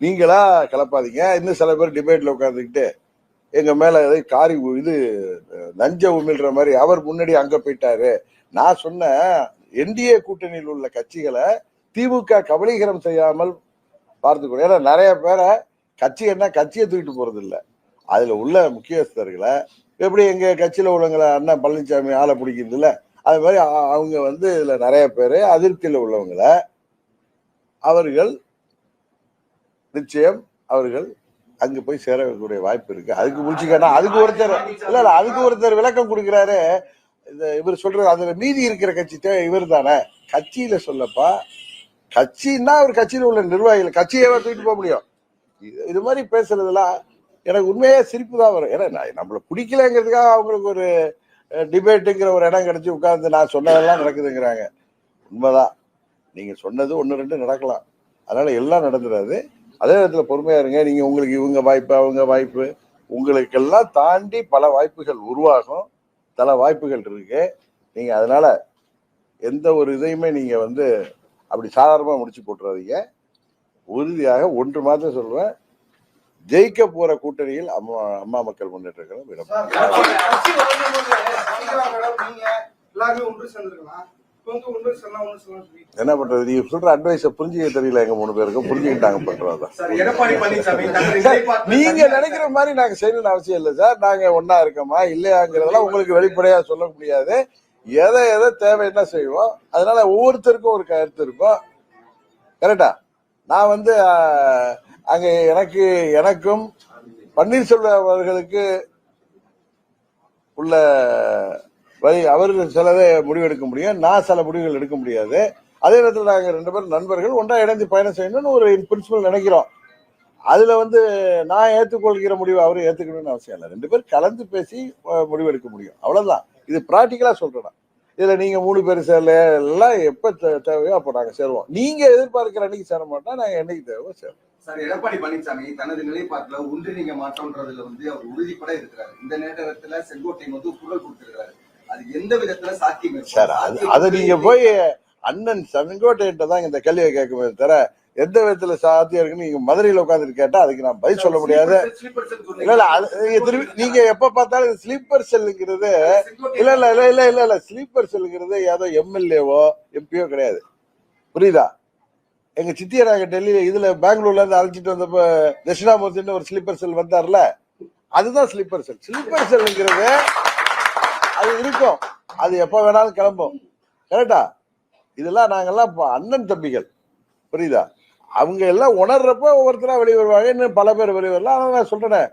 நீங்களா கிளப்பாதீங்க. இன்னும் சில பேர் டிபேட்ல உட்காந்துக்கிட்டு எங்க மேல காரி இது நஞ்ச உமிழ்ற மாதிரி அவர் முன்னாடி அங்க போயிட்டாரு. நான் சொன்ன என்டிஏ கூட்டணியில் உள்ள கட்சிகளை திமுக கபலீகரம் செய்யாமல் பார்த்துக்கணும். ஏன்னா நிறைய பேரை கட்சி என்ன கட்சியை தூக்கிட்டு போறது இல்லை, அதுல உள்ள முக்கியஸ்தர்களை எப்படி எங்க கட்சியில உள்ளவங்களை அண்ணன் பழனிசாமி ஆளை பிடிக்கிறது இல்லை, அது மாதிரி அவங்க இதுல நிறைய பேர் அதிருப்தியில உள்ளவங்களை அவர்கள் நிச்சயம் அவர்கள் அங்க போய் சேரக்கூடிய வாய்ப்பு இருக்கு. அதுக்கு முடிச்சுக்கா அதுக்கு ஒருத்தர் அதுக்கு ஒருத்தர் விளக்கம் கொடுக்கிறாரு. இவர் சொல்றது அதுல மீதி இருக்கிற கட்சி இவர் தானே கட்சியில சொல்லப்பா. கட்சின்னா ஒரு கட்சியில உள்ள நிர்வாகிகள் கட்சியை தூக்கிட்டு போக முடியும். இது மாதிரி பேசுறதுலாம் எனக்கு உண்மையே சிரிப்பு தான் வரும். ஏன்னா நம்மள பிடிக்கலங்கிறதுக்காக அவங்களுக்கு ஒரு டிபேட்டுங்கிற ஒரு இடம் கிடைச்சி உட்கார்ந்து நான் சொன்னதெல்லாம் நடக்குதுங்கிறாங்க. உண்மைதான், நீங்க சொன்னது 1-2 நடக்கலாம், அதனால எல்லாம் நடந்துடாது. அதே நேரத்துல பொறுமையா இருங்க. நீங்க உங்களுக்கு இவங்க வாய்ப்பு அவங்க வாய்ப்பு உங்களுக்கெல்லாம் தாண்டி பல வாய்ப்புகள் உருவாகும், பல வாய்ப்புகள் இருக்கு. நீங்க அதனால எந்த ஒரு இதையுமே நீங்க அப்படி சாதாரணமா முடிச்சு போட்டுறாதீங்க. உறுதியாக ஒன்று மாத்திரம் சொல்றேன், ஜெயிக்க போற கூட்டணியில் அம்மா மக்கள் முன்னேற்ற கழகம் இடம். என்ன பண்றது, நீங்க சொல்ற அட்வைஸ புரிஞ்சுக்க தெரியல எங்க 3 பேருக்கும். புரிஞ்சுக்கிட்டாங்க பண்றதா. நீங்க நினைக்கிற மாதிரி நாங்க செய்யணும்னு அவசியம் இல்லை சார். நாங்க ஒன்னா இருக்கோமா இல்லையாங்கிறதெல்லாம் உங்களுக்கு வெளிப்படையா சொல்ல முடியாது. எதை தேவைன்னா செய்வோம். அதனால ஒவ்வொருத்தருக்கும் ஒரு கருத்து இருக்கும். கரெக்டா? நான் அங்க எனக்கும் பன்னீர்செல்வம் அவர்களுக்கு உள்ள வழி அவர் சிலதை முடிவெடுக்க முடியும், நான் சில முடிவுகள் எடுக்க முடியாது. அதே நேரத்தில் நாங்கள் 2 பேரும் நண்பர்கள் ஒன்றா இணைந்து பயணம் செய்யணும்னு ஒரு பிரின்சிபல் நினைக்கிறோம். அதுல நான் ஏற்றுக்கொள்கிற முடிவு அவரும் ஏற்றுக்கணும்னு அவசியம் இல்லை. 2 பேரும் கலந்து பேசி முடிவெடுக்க முடியும், அவ்வளவுதான். இது பிராக்டிக்கலா சொல்றேன். இதுல நீங்க 3 பேர் சேரல எல்லாம் எப்ப தேவையோ அப்போ நாங்க சேருவோம். நீங்க எதிர்பார்க்கிற அன்னைக்கு சேர மாட்டோம், நாங்க என்னைக்கு தேவையோ சேருவோம். சார், எடப்பாடி பழனிசாமி தனது நிலைப்பாட்டுல ஒன்றிணைங்க மாற்றம்ன்றதுல அவர் உறுதிப்பட இருக்கிறாரு. இந்த நேரத்துல செங்கோட்டை குரல் கொடுத்திருக்கிறாரு. அது எந்த விதத்துல சாத்தியம் சார்? அதை நீங்க போய் அண்ணன் செங்கோட்டையிட்ட தான் இந்த கேள்வியை கேட்குமே தவிர எந்த விதத்துல சாத்தியம் இருக்குன்னு நீங்க மதுரையில உட்கார்ந்து கேட்டா அதுக்கு நான் பதில் சொல்ல முடியாது. இல்ல திரும்பி நீங்க எப்ப பார்த்தாலும் ஸ்லீப்பர் செல்லுங்கிறது இல்ல ஸ்லீப்பர் செல்லுங்கிறது ஏதோ எம்எல்ஏவோ எம்பியோ கிடையாது, புரியுதா? எங்க சித்திய நாங்க டெல்லியில இதுல பெங்களூர்ல இருந்து அழைச்சிட்டு வந்தப்ப தட்சிணாமூர்த்தின்னு ஒரு ஸ்லீப்பர் செல் வந்தார்ல, அதுதான் ஸ்லீப்பர் செல். ஸ்லீப்பர் செல்லுங்கிறது அது இருக்கும், அது எப்ப வேணாலும் கிளம்பும். கரெக்டா? இதெல்லாம் நாங்கெல்லாம் அண்ணன் தம்பிகள், புரியுதா? அவங்க எல்லாம் உணர்றப்ப ஒவ்வொருத்தரா வெளியே வருவாங்க, இன்னும் பல பேர் வெளியே வரலாம். ஆனா நான் சொல்றேன்,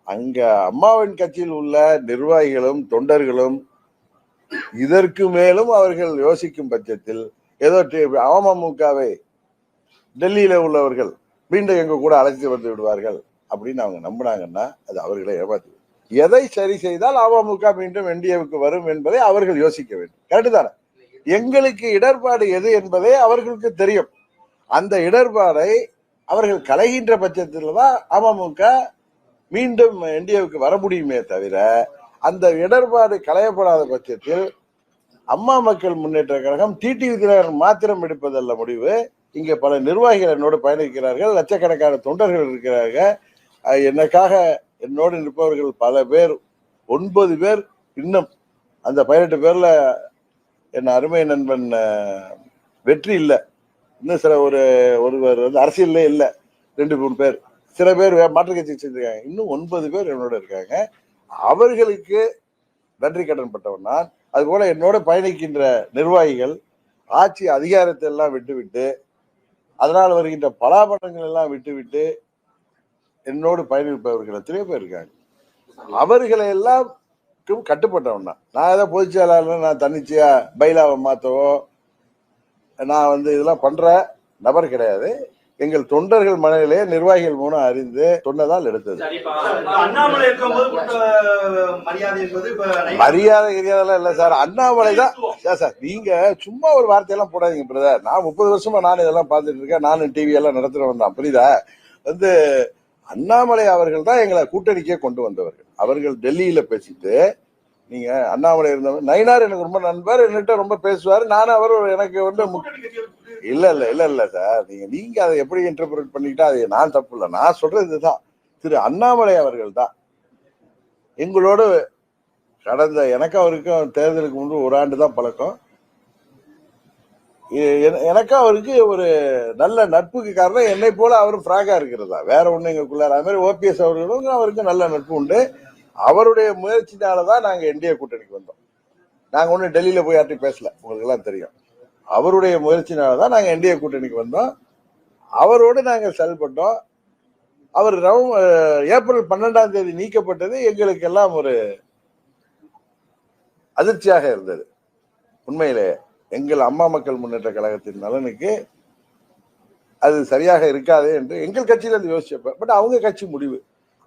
அங்க அம்மாவின் கட்சியில் உள்ள நிர்வாகிகளும் தொண்டர்களும் இதற்கு மேலும் அவர்கள் யோசிக்கும் பட்சத்தில் ஏதோ அமமுகவை டெல்லியில உள்ளவர்கள் மீண்டும் எங்க கூட அழைத்து வந்து விடுவார்கள் அப்படின்னு அவங்க நம்பினாங்கன்னா அது அவர்களை ஏமாத்து. எதை சரி செய்தால் அமமுக மீண்டும் என்டிஏவுக்கு வரும் என்பதை அவர்கள் யோசிக்க வேண்டும். கரெக்டு தானே? எங்களுக்கு இடர்பாடு எது என்பதே அவர்களுக்கு தெரியும். அந்த இடர்பாடை அவர்கள் களைகின்ற பட்சத்தில் தான் அமமுக மீண்டும் என்டிஏவுக்கு வர முடியுமே தவிர அந்த இடர்பாடு களையப்படாத பட்சத்தில் அம்மா மக்கள் முன்னேற்ற கழகம் டிடிவி தினகரன் மாத்திரம் எடுப்பதல்ல முடிவு. இங்க பல நிர்வாகிகள் என்னோடு பயணிக்கிறார்கள், லட்சக்கணக்கான தொண்டர்கள் இருக்கிறார்கள். எனக்காக என்னோடு நிற்பவர்கள் பல பேர், 9 பேர். இன்னும் அந்த 18 பேர்ல என் அருமை நண்பன் வெற்றி இல்லை, இன்னும் சில ஒருவர் அரசியல்ல இல்லை, 2-3 பேர், சில பேர் மாற்று கட்சி செஞ்சிருக்காங்க. இன்னும் 9 பேர் என்னோட இருக்காங்க. அவர்களுக்கு நன்றி கடன் பட்டவன் நான். அதுபோல என்னோட பயணிக்கின்ற நிர்வாகிகள் ஆட்சி அதிகாரத்தை எல்லாம் விட்டுவிட்டு அதனால் வருகின்ற பலாபலங்கள் எல்லாம் விட்டுவிட்டு என்னோடு பயணிப்பவர்கள் எத்தனையோ பேர் இருக்காங்க. அவர்களை எல்லாம் கட்டுப்பட்டவன் தான். நான் ஏதோ பொதுச் செயலாளர் நான் தன்னிச்சையா பைலாவை மாத்தவோ நான் இதெல்லாம் பண்ற நபர் கிடையாது. எங்கள் தொண்டர்கள் மனநிலே நிர்வாகிகள் மூலம் அறிந்து சொன்னதால் எடுத்தது. மரியாதை இல்ல சார், அண்ணாமலை தான் சார். நீங்க சும்மா ஒரு வார்த்தையெல்லாம் போடாதீங்க பிரதர். நான் 30 வருஷமா நான் இதெல்லாம் பார்த்துட்டு இருக்கேன், நானும் டிவி எல்லாம் நடத்துறவன் தான், புரியுதா? அண்ணாமலை அவர்கள் தான் எங்களை கூட்டணிக்கே கொண்டு வந்தவர்கள். அவர்கள் டெல்லியில பேசிட்டு, நீங்க அண்ணாமலை இருந்தவர் நயினார் எனக்கு ரொம்ப நண்பர், என்கிட்ட ரொம்ப பேசுவாரு. நானும் அவரும் எனக்கு வந்து இல்ல சார், நீங்க அதை எப்படி இன்டர்பிரேட் பண்ணிக்கிட்டா அது நான் தப்பு இல்லை. நான் சொல்றது இதுதான், திரு அண்ணாமலை அவர்கள் தான் எங்களோடு கடந்த எனக்கு அவருக்கும் தேர்தலுக்கு முன்பு ஒரு ஆண்டு தான் பழக்கம். எனக்கு அவருக்கு ஒரு நல்ல நட்புக்கு காரணம் என்னை போல அவரும் பிராங்கா இருக்கிறதா, வேற ஒண்ணு எங்களுக்குள்ளார. அது மாதிரி ஓபிஎஸ் அவர்களும் அவருக்கு நல்ல நட்பு உண்டு. அவருடைய முயற்சினாலதான் நாங்க என்டிஏ கூட்டணிக்கு வந்தோம். நாங்க ஒண்ணு டெல்லியில போய் யார்ட்டையும் பேசல, உங்களுக்கு எல்லாம் தெரியும். அவருடைய முயற்சினாலதான் நாங்க என்டிஏ கூட்டணிக்கு வந்தோம். அவரோடு நாங்க செயல்பட்டோம். அவர் ஏப்ரல் 12ஆம் தேதி நீக்கப்பட்டது எங்களுக்கு எல்லாம் ஒரு அதிர்ச்சியாக இருந்தது. உண்மையிலே எங்கள் அம்மா மக்கள் முன்னேற்ற கழகத்தின் நலனுக்கு அது சரியாக இருக்காது என்று எங்கள் கட்சியில இருந்து யோசிச்சப்ப, பட் அவங்க கட்சி முடிவு.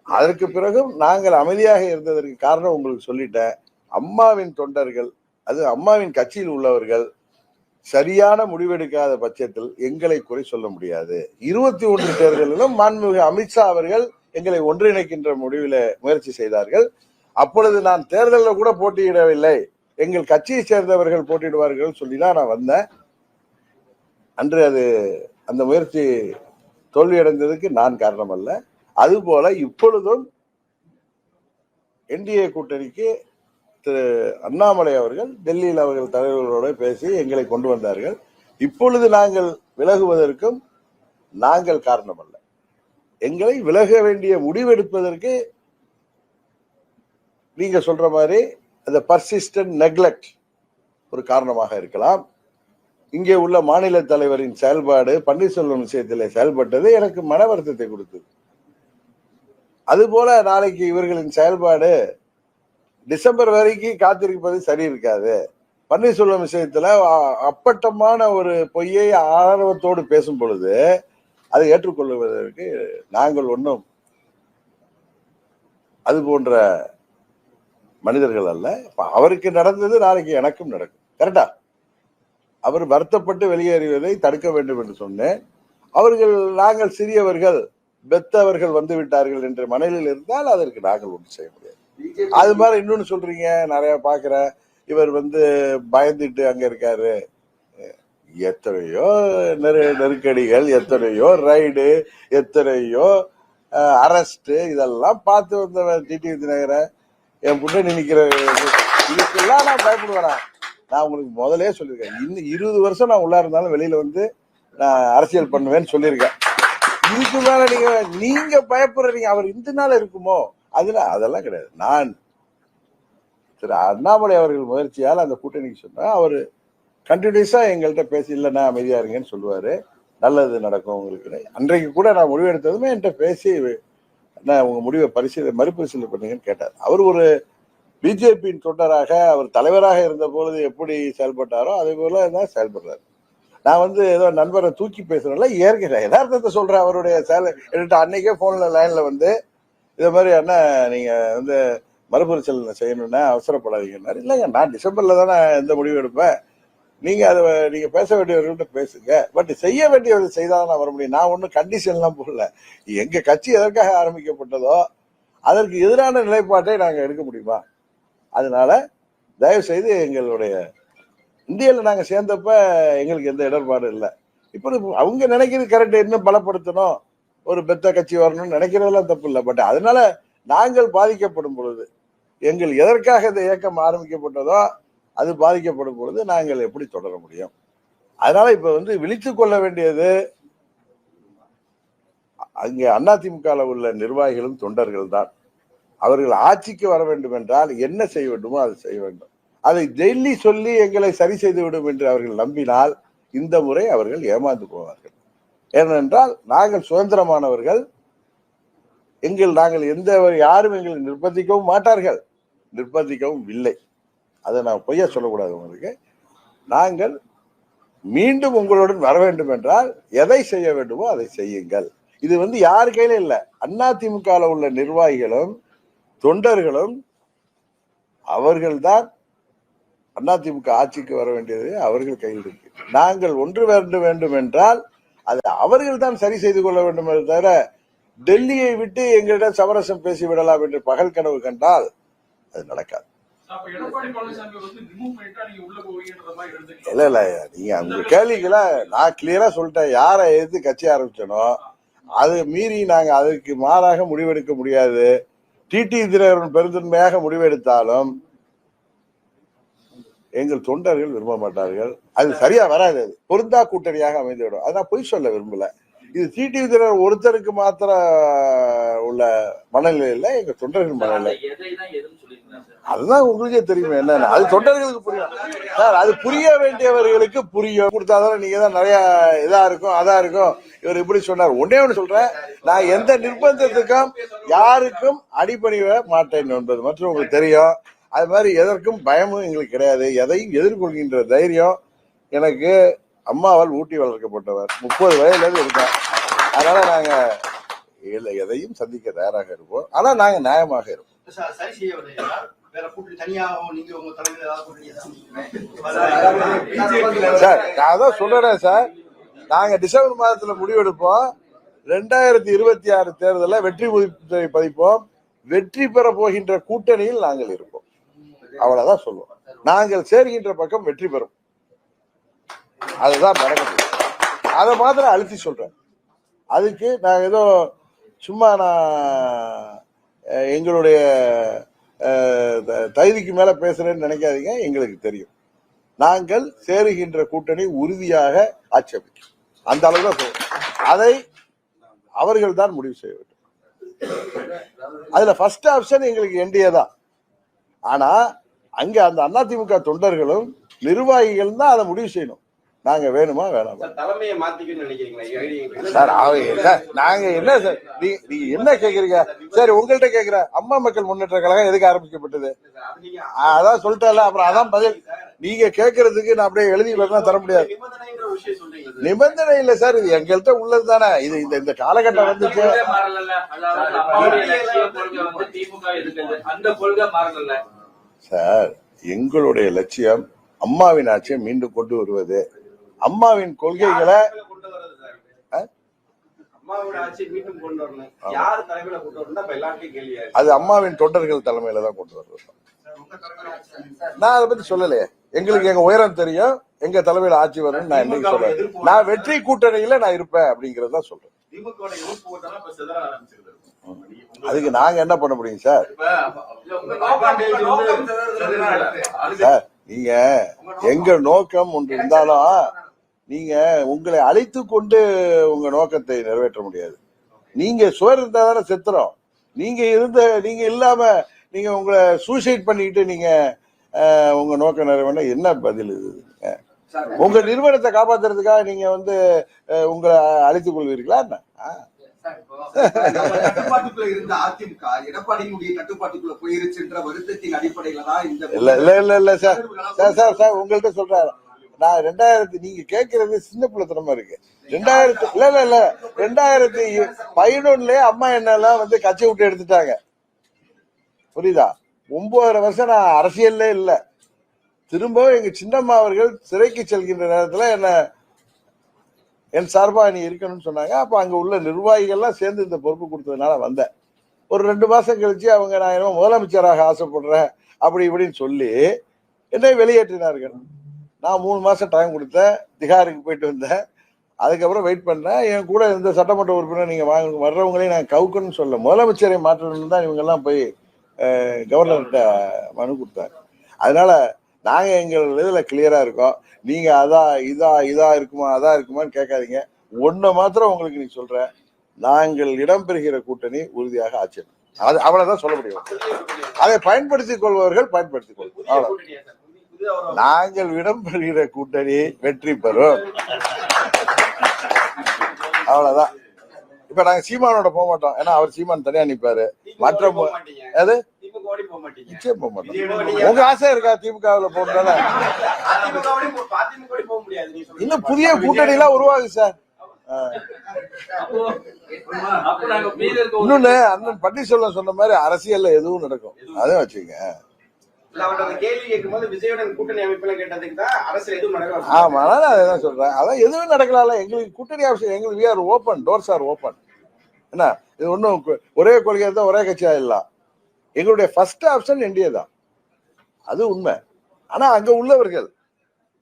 அதற்கு பிறகும் நாங்கள் அமைதியாக இருந்ததற்கு காரணம் உங்களுக்கு சொல்லிட்டேன். அம்மாவின் தொண்டர்கள், அது அம்மாவின் கட்சியில் உள்ளவர்கள் சரியான முடிவெடுக்காத பட்சத்தில் எங்களை குறை சொல்ல முடியாது. 21 தேர்தலிலும் மாண்புமிகு அமித்ஷா அவர்கள் எங்களை ஒன்றிணைக்கின்ற முடிவில் முயற்சி செய்தார்கள். அப்பொழுது நான் தேர்தலில் கூட போட்டியிடவில்லை, எங்கள் கட்சியை சேர்ந்தவர்கள் போட்டியிடுவார்கள் சொல்லிதான் நான் வந்தேன். அன்று அந்த முயற்சி தோல்வியடைந்ததுக்கு நான் காரணம் அல்ல. அதுபோல இப்பொழுதும் என்டிஏ கூட்டணிக்கு திரு அண்ணாமலை அவர்கள் டெல்லியில் அவர்கள் தலைவர்களோடு பேசி எங்களை கொண்டு வந்தார்கள். இப்பொழுது நாங்கள் விலகுவதற்கும் நாங்கள் காரணம் அல்ல. எங்களை விலக வேண்டிய முடிவெடுப்பதற்கு நீங்க சொல்ற மாதிரி அந்த பர்சிஸ்டன்ட் நெக்லெக்ட் ஒரு காரணமாக இருக்கலாம். இங்கே உள்ள மாநில தலைவரின் செயல்பாடு பன்னீர்செல்வம் விஷயத்தில் செயல்பட்டது எனக்கு மன வருத்தத்தை கொடுத்தது. அதுபோல நாளைக்கு இவர்களின் செயல்பாடு டிசம்பர் வரைக்கும் காத்திருப்பது சரி இருக்காது. பன்னீர்செல்வம் விஷயத்துல அப்பட்டமான ஒரு பொய்யை ஆர்வத்தோடு பேசும் பொழுது அதை ஏற்றுக்கொள்வதற்கு நாங்கள் ஒன்றும் அது போன்ற மனிதர்கள் அல்ல. அவருக்கு நடந்தது நாளைக்கு எனக்கும் நடக்கும். கரெக்டா? அவர் வருத்தப்பட்டு வெளியேறுவதை தடுக்க வேண்டும் என்று சொன்னேன். நாங்கள் சிறியவர்கள், பெத்தவர்கள் வந்து விட்டார்கள் என்ற மனதில் இருந்தால் அதற்கு நாங்கள் ஒன்றும் செய்ய முடியாது. அது மாதிரி இன்னொன்னு சொல்றீங்க, நிறைய பாக்குற இவர் பயந்துட்டு அங்க இருக்காரு. எத்தனையோ நெருக்கடிகள், எத்தனையோ ரைடு, எத்தனையோ அரெஸ்ட், இதெல்லாம் பார்த்து வந்தவன் டிடிவி தினகரன். என் புண்ணு நினைக்கிற இதுக்கெல்லாம் நான் பயப்படுவேனா? நான் உங்களுக்கு முதலே சொல்லியிருக்கேன், இன்னும் 20 வருஷம் நான் உள்ள இருந்தாலும் வெளியில நான் அரசியல் பண்ணுவேன்னு சொல்லியிருக்கேன். இதுக்கு மேல நீங்க பயப்படுறீங்க அவர் இந்த நாள் இருக்குமோ, அதெல்லாம் கிடையாது. நான் திரு அண்ணாமலை அவர்கள் முயற்சியால் அந்த கூட்டணிக்கு சொன்னா அவரு கண்டினியூஸா எங்கள்கிட்ட பேசி இல்லைன்னா அமைதியா இருங்கன்னு சொல்லுவாரு. நல்லது நடக்கும் உங்களுக்கு. அன்றைக்கு கூட நான் முடிவு எடுத்ததுமே என்கிட்ட பேசி உங்க முடிவை மறுபரிசீலனை பண்ணுங்கன்னு கேட்டார். அவர் ஒரு பிஜேபியின் தொண்டராக, அவர் தலைவராக இருந்த பொழுது எப்படி செயல்பட்டாரோ அதே போல தான் செயல்படுறாரு. நான் ஏதோ நண்பரை தூக்கி பேசுறேன்ல, யதார்த்தத்தை சொல்றேன். அவருடைய என்கிட்ட அன்னைக்கே போன்ல லைன்ல இதை மாதிரி அண்ணா நீங்க மறுபரிசீலனை செய்யணும்னா அவசரப்படாதீங்கன்னாரு. இல்லைங்க, நான் டிசம்பர்ல தானே எந்த முடிவு எடுப்பேன், நீங்க பேச வேண்டியவர்கள்ட்ட பேசுங்க, பட் செய்ய வேண்டியவரை செய்தாதான் நான் வர முடியும். நான் ஒன்றும் கண்டிஷன்லாம் போடல. எங்க கட்சி எதற்காக ஆரம்பிக்கப்பட்டதோ அதற்கு எதிரான நிலைப்பாட்டை நாங்க எடுக்க முடியுமா? அதனால தயவு செய்து எங்களுடைய இந்தியாவில் நாங்க சேர்ந்தப்ப எங்களுக்கு எந்த இடர்பாடும் இல்லை. இப்போ அவங்க நினைக்கிறது கரெக்ட், இன்னும் பலப்படுத்தணும், ஒரு பெத்த கட்சி வரணும்னு நினைக்கிறதெல்லாம் தப்பு இல்லை. பட் அதனால நாங்கள் பாதிக்கப்படும் பொழுது, எங்கள் எதற்காக இந்த இயக்கம் ஆரம்பிக்கப்பட்டதோ அது பாதிக்கப்படும் பொழுது நாங்கள் எப்படி தொடர முடியும்? அதனால இப்ப விழித்துக் கொள்ள வேண்டியது அங்கே அதிமுக உள்ள நிர்வாகிகளும் தொண்டர்கள் தான். அவர்கள் ஆட்சிக்கு வர வேண்டும் என்றால் என்ன செய்ய வேண்டுமோ அதை செய்ய வேண்டும். அதை டெல்லி சொல்லி எங்களை சரி செய்து விடும் என்று அவர்கள் நம்பினால் இந்த முறை அவர்கள் ஏமாந்து போவார்கள். ஏனென்றால் நாங்கள் சுதந்திரமானவர்கள், நாங்கள் யாரும் எங்களை நிர்பந்திக்கவும் மாட்டார்கள், நிர்பந்திக்கவும் இல்லை. அதை நான் பொய்யா சொல்லக்கூடாது உங்களுக்கு. நாங்கள் மீண்டும் உங்களுடன் வர வேண்டும் என்றால் எதை செய்ய வேண்டுமோ அதை செய்யுங்கள். இது யாரு கையில இல்லை, அதிமுக உள்ள நிர்வாகிகளும் தொண்டர்களும் அவர்கள்தான் அதிமுக ஆட்சிக்கு வர வேண்டியது அவர்கள் கையில் இருக்கு. நாங்கள் ஒன்று வேண்டும் என்றால் அதை அவர்கள் தான் சரி செய்து கொள்ள வேண்டும் தவிர டெல்லியை விட்டு எங்களிடம் சமரசம் பேசி விடலாம் என்று பகல் கனவு கண்டால் அது நடக்காது. இல்ல இல்ல, நீங்க அந்த கேள்விகளை நான் கிளியரா சொல்லிட்டேன். யாரை எதிர்த்து கட்சி ஆரம்பிச்சனோ அது மீறி நாங்க அதுக்கு மாறாக முடிவெடுக்க முடியாது. டிடி தினகரன் பெருந்தன்மையாக முடிவெடுத்தாலும் எங்கள் தொண்டர்கள் விரும்ப மாட்டார்கள். அது சரியா வராது. அது பொருந்தா கூட்டணியாக அமைந்துவிடும். அதான் பொய் சொல்ல விரும்பல. இது டிடி தினகரன் ஒருத்தருக்கு மாத்திர உள்ள மனநிலையில எங்க தொண்டர்கள் மனநிலை. அதுதான் உங்களுக்கே தெரியுமே என்னன்னு. அது தொண்டர்களுக்கு புரியும் சார். அது புரிய வேண்டியவர்களுக்கு புரியும். கொடுத்தாதான் நீங்க தான் நிறைய இதா இருக்கும் அதா இருக்கும். இவர் இப்படி சொன்னார். ஒன்னே ஒண்ணு சொல்றேன், நான் எந்த நிர்பந்தத்துக்கும் யாருக்கும் அடிபணிய மாட்டேன் என்பது மற்றும் உங்களுக்கு தெரியும். அது மாதிரி எதற்கும் பயமும் எங்களுக்கு கிடையாது. எதையும் எதிர்கொள்கின்ற தைரியம் எனக்கு அம்மாவால் ஊட்டி வளர்க்கப்பட்டவர். 30 வயதுல இருக்கேன். அதனால நாங்க எதையும் சந்திக்க தயாராக இருப்போம். ஆனா நாங்க நியாயமாக இருப்போம். சார் நான் அதான் சொல்றேன் சார், நாங்க டிசம்பர் மாதத்துல முடிவெடுப்போம். 2026 தேர்தலில் வெற்றி பதிப்போம். வெற்றி பெற போகின்ற கூட்டணியில் நாங்கள் இருப்போம். அவ்வளவுதான் சொல்லுவோம். நாங்கள் சேர்கின்ற பக்கம் வெற்றி பெறும். அதுதான் நடக்குது. அதை மாத்திரம் அழுத்தி சொல்றேன். அதுக்கு நான் ஏதோ சும்மா நான் எங்களுடைய தைரிக்கு மேல பேசுறேன்னு நினைக்காதீங்க. எங்களுக்கு தெரியும் நாங்கள் சேருகின்ற கூட்டணி உறுதியாக ஆட்சேபிக்கும். அந்த அளவு தான் சொல்றோம். அதை அவர்கள் தான் முடிவு செய்ய வேண்டும். அதுல ஃபர்ஸ்ட் ஆப்ஷன் எங்களுக்கு என்டிஏ தான். ஆனா அங்க அந்த அதிமுக தொண்டர்களும் நிர்வாகிகள் தான் அதை முடிவு செய்யணும். நாங்க வேணுமா வேணாமா தலைமையை மாத்திக்கணும்னு நினைக்கிறீங்களா சார்? நாங்க என்ன சார், நீங்க என்ன கேக்குறீங்க? சரி உங்கள்கிட்ட கேக்குற, அம்மா மக்கள் முன்னேற்ற கழகம் எதுக்கு ஆரம்பிக்கப்பட்டது? அதான் சொல்லிட்டேன்ல. அப்புறம் அதான் பதில். நீங்க கேட்கறதுக்கு நான் அப்படியே எழுதி தர முடியாது. நிபந்தனை இல்ல சார், இது எங்கள்கிட்ட உள்ளது தானே. இது இந்த காலகட்டம் வந்துச்சு சார். எங்களுடைய லட்சியம் அம்மாவின் ஆட்சியை மீண்டும் கொண்டு வருவது. அம்மாவின் கொள்கைகளை அது அம்மாவின் தொண்டர்கள் தலைமையில தான் கொண்டு வருவது. நான் அதை பத்தி சொல்லலையே. எங்களுக்கு எங்க உயரம் தெரியும். எங்க தலைமையில ஆட்சி வரும். நான் என்னைக்கு சொல்றேன், நான் வெற்றி கூட்டணியில நான் இருப்பேன் அப்படிங்கறத சொல்றேன். அதுக்கு நாங்க என்ன பண்ண முடியும் சார்? சார் நீங்க எங்க நோக்கம் ஒன்று இருந்தாலும் நீங்க உங்களை அழைத்து கொண்டு உங்க நோக்கத்தை நிறைவேற்ற முடியாது. நீங்க சுவர் இருந்தா தானே செத்துறோம். நீங்க இல்லாம நீங்க உங்களை சூசைட் பண்ணிக்கிட்டு நீங்க உங்க நோக்கம் நிறைவேற என்ன பதில் இது? உங்க நிறுவனத்தை காப்பாத்துறதுக்காக நீங்க உங்களை அழைத்துக் கொள்வீர்களா என்ன? கட்டுப்பாட்டுக்குள்ள இருந்த அதிமுக எடப்பாடியினுடைய கட்டுப்பாட்டுக்குள்ள போயிருச்சுன்ற வருத்தத்தின் அடிப்படையில தான் இந்த இல்ல சார் உங்கள்கிட்ட சொல்றாரு. நான் 2000 நீங்க கேட்கறது சின்ன பிள்ளைத்தனமா இருக்கு. 2011 அம்மா என்னெல்லாம் கட்சி விட்டு எடுத்துட்டாங்க. புரியுதா? 9 வருஷம் நான் அரசியல்ல இல்ல. திரும்பவும் எங்க சின்னம்மா அவர்கள் சிறைக்கு செல்கின்ற நேரத்துல என்ன என் சார்பா நீ இருக்கணும்னு சொன்னாங்க. அப்ப அங்க உள்ள நிர்வாகிகள்லாம் சேர்ந்து இந்த பொறுப்பு கொடுத்ததுனால வந்தேன். ஒரு 2 மாசம் கழிச்சு அவங்க நான் என்ன முதலமைச்சராக ஆசைப்படுறேன் அப்படி இப்படின்னு சொல்லி என்னை வெளியேற்றினார்கள். நான் 3 மாசம் டைம் கொடுத்தேன். திகாருக்கு போயிட்டு வந்தேன். அதுக்கப்புறம் வெயிட் பண்ணேன். என் கூட இருந்த சட்டமன்ற உறுப்பினர் நீங்க வர்றவங்களையும் நான் கவுக்கணும்னு சொல்ல, முதலமைச்சரை மாற்றணும்னு தான் இவங்க எல்லாம் போய் கவர்னர்கிட்ட மனு கொடுத்தாங்க. அதனால நாங்க எங்கள் இதுல கிளியரா இருக்கோம். நீங்க இதா இருக்குமா அதா இருக்குமான்னு கேட்காதீங்க. ஒன்ன மாத்திரம் உங்களுக்கு நீ சொல்றேன், நாங்கள் இடம்பெறுகிற கூட்டணி உறுதியாக ஆட்சி. அது அவ்வளவுதான் சொல்ல முடியும். அதை பயன்படுத்திக் கொள்பவர்கள் பயன்படுத்திக் கொள்வோம். நாங்கள் இடம்பெறுகிற கூட்டணி வெற்றி பெறும். அவ்வளவுதான். இப்ப நாங்க சீமானோட போக மாட்டோம். ஏன்னா அவர் சீமான் தனியா நிப்பாரு. மற்ற அது நிச்சயம் போக மாட்டோம். உங்க ஆசை இருக்கா திமுகவுல போறதால? இன்னும் புதிய கூட்டணி எல்லாம் உருவாகு சார். இன்னொன்னு அண்ணன் பன்னீர்செல்வம் சொன்ன மாதிரி அரசியல்ல எதுவும் நடக்கும். அதே வச்சுங்க. ஆமா, அதான் சொல்றேன். அதான் எதுவும் நடக்கலாம். எங்களுக்கு கூட்டணி அவசியம். எங்களுக்கு we are open, doors are open. என்ன இது ஒன்றும் ஒரே கொள்கை தான் ஒரே கட்சி ஆயிடலாம். எங்களுடைய ஃபர்ஸ்ட் ஆப்ஷன் என்டிஏ தான், அது உண்மை. ஆனா அங்க உள்ளவர்கள்,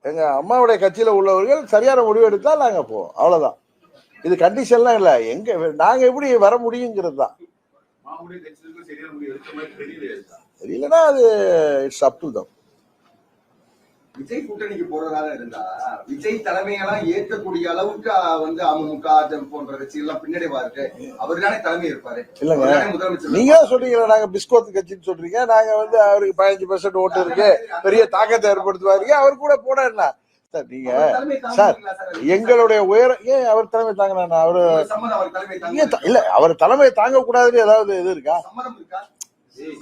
எங்க அம்மாவுடைய கட்சியில உள்ளவர்கள் சரியான முடிவு எடுத்தால் நாங்க போவோம், அவ்வளவுதான். இது கண்டிஷன்லாம் இல்லை, எங்க நாங்க எப்படி வர முடியுங்கிறது தான். தெரியலன்னா அது it's up to them. Vijay கூட்டணிக்கு போறதாக இருந்தா விஜய் தலைமையெல்லாம் ஏற்கக்கூடிய அளவுக்கு அமமுக போன்ற கட்சிகள் பின்னடைவா இருக்கு, அவர் தானே தலைமை இருப்பாரு. இல்லங்க, முதலமைச்சர் நீங்க சொல்றீங்களா நாங்க பிஸ்கோத் கட்சின்னு சொல்றீங்க, நாங்க அவருக்கு 15% ஓட்டு இருக்கு, பெரிய தாக்கத்தை ஏற்படுத்துவாரு, அவர் கூட போட என்ன சார் நீங்க? சார் எங்களுடைய உயரம் ஏன் அவர் தலைமை தாங்கினா? அவரு இல்ல, அவர் தலைமை தாங்க கூடாதுன்னு ஏதாவது இது இருக்கா?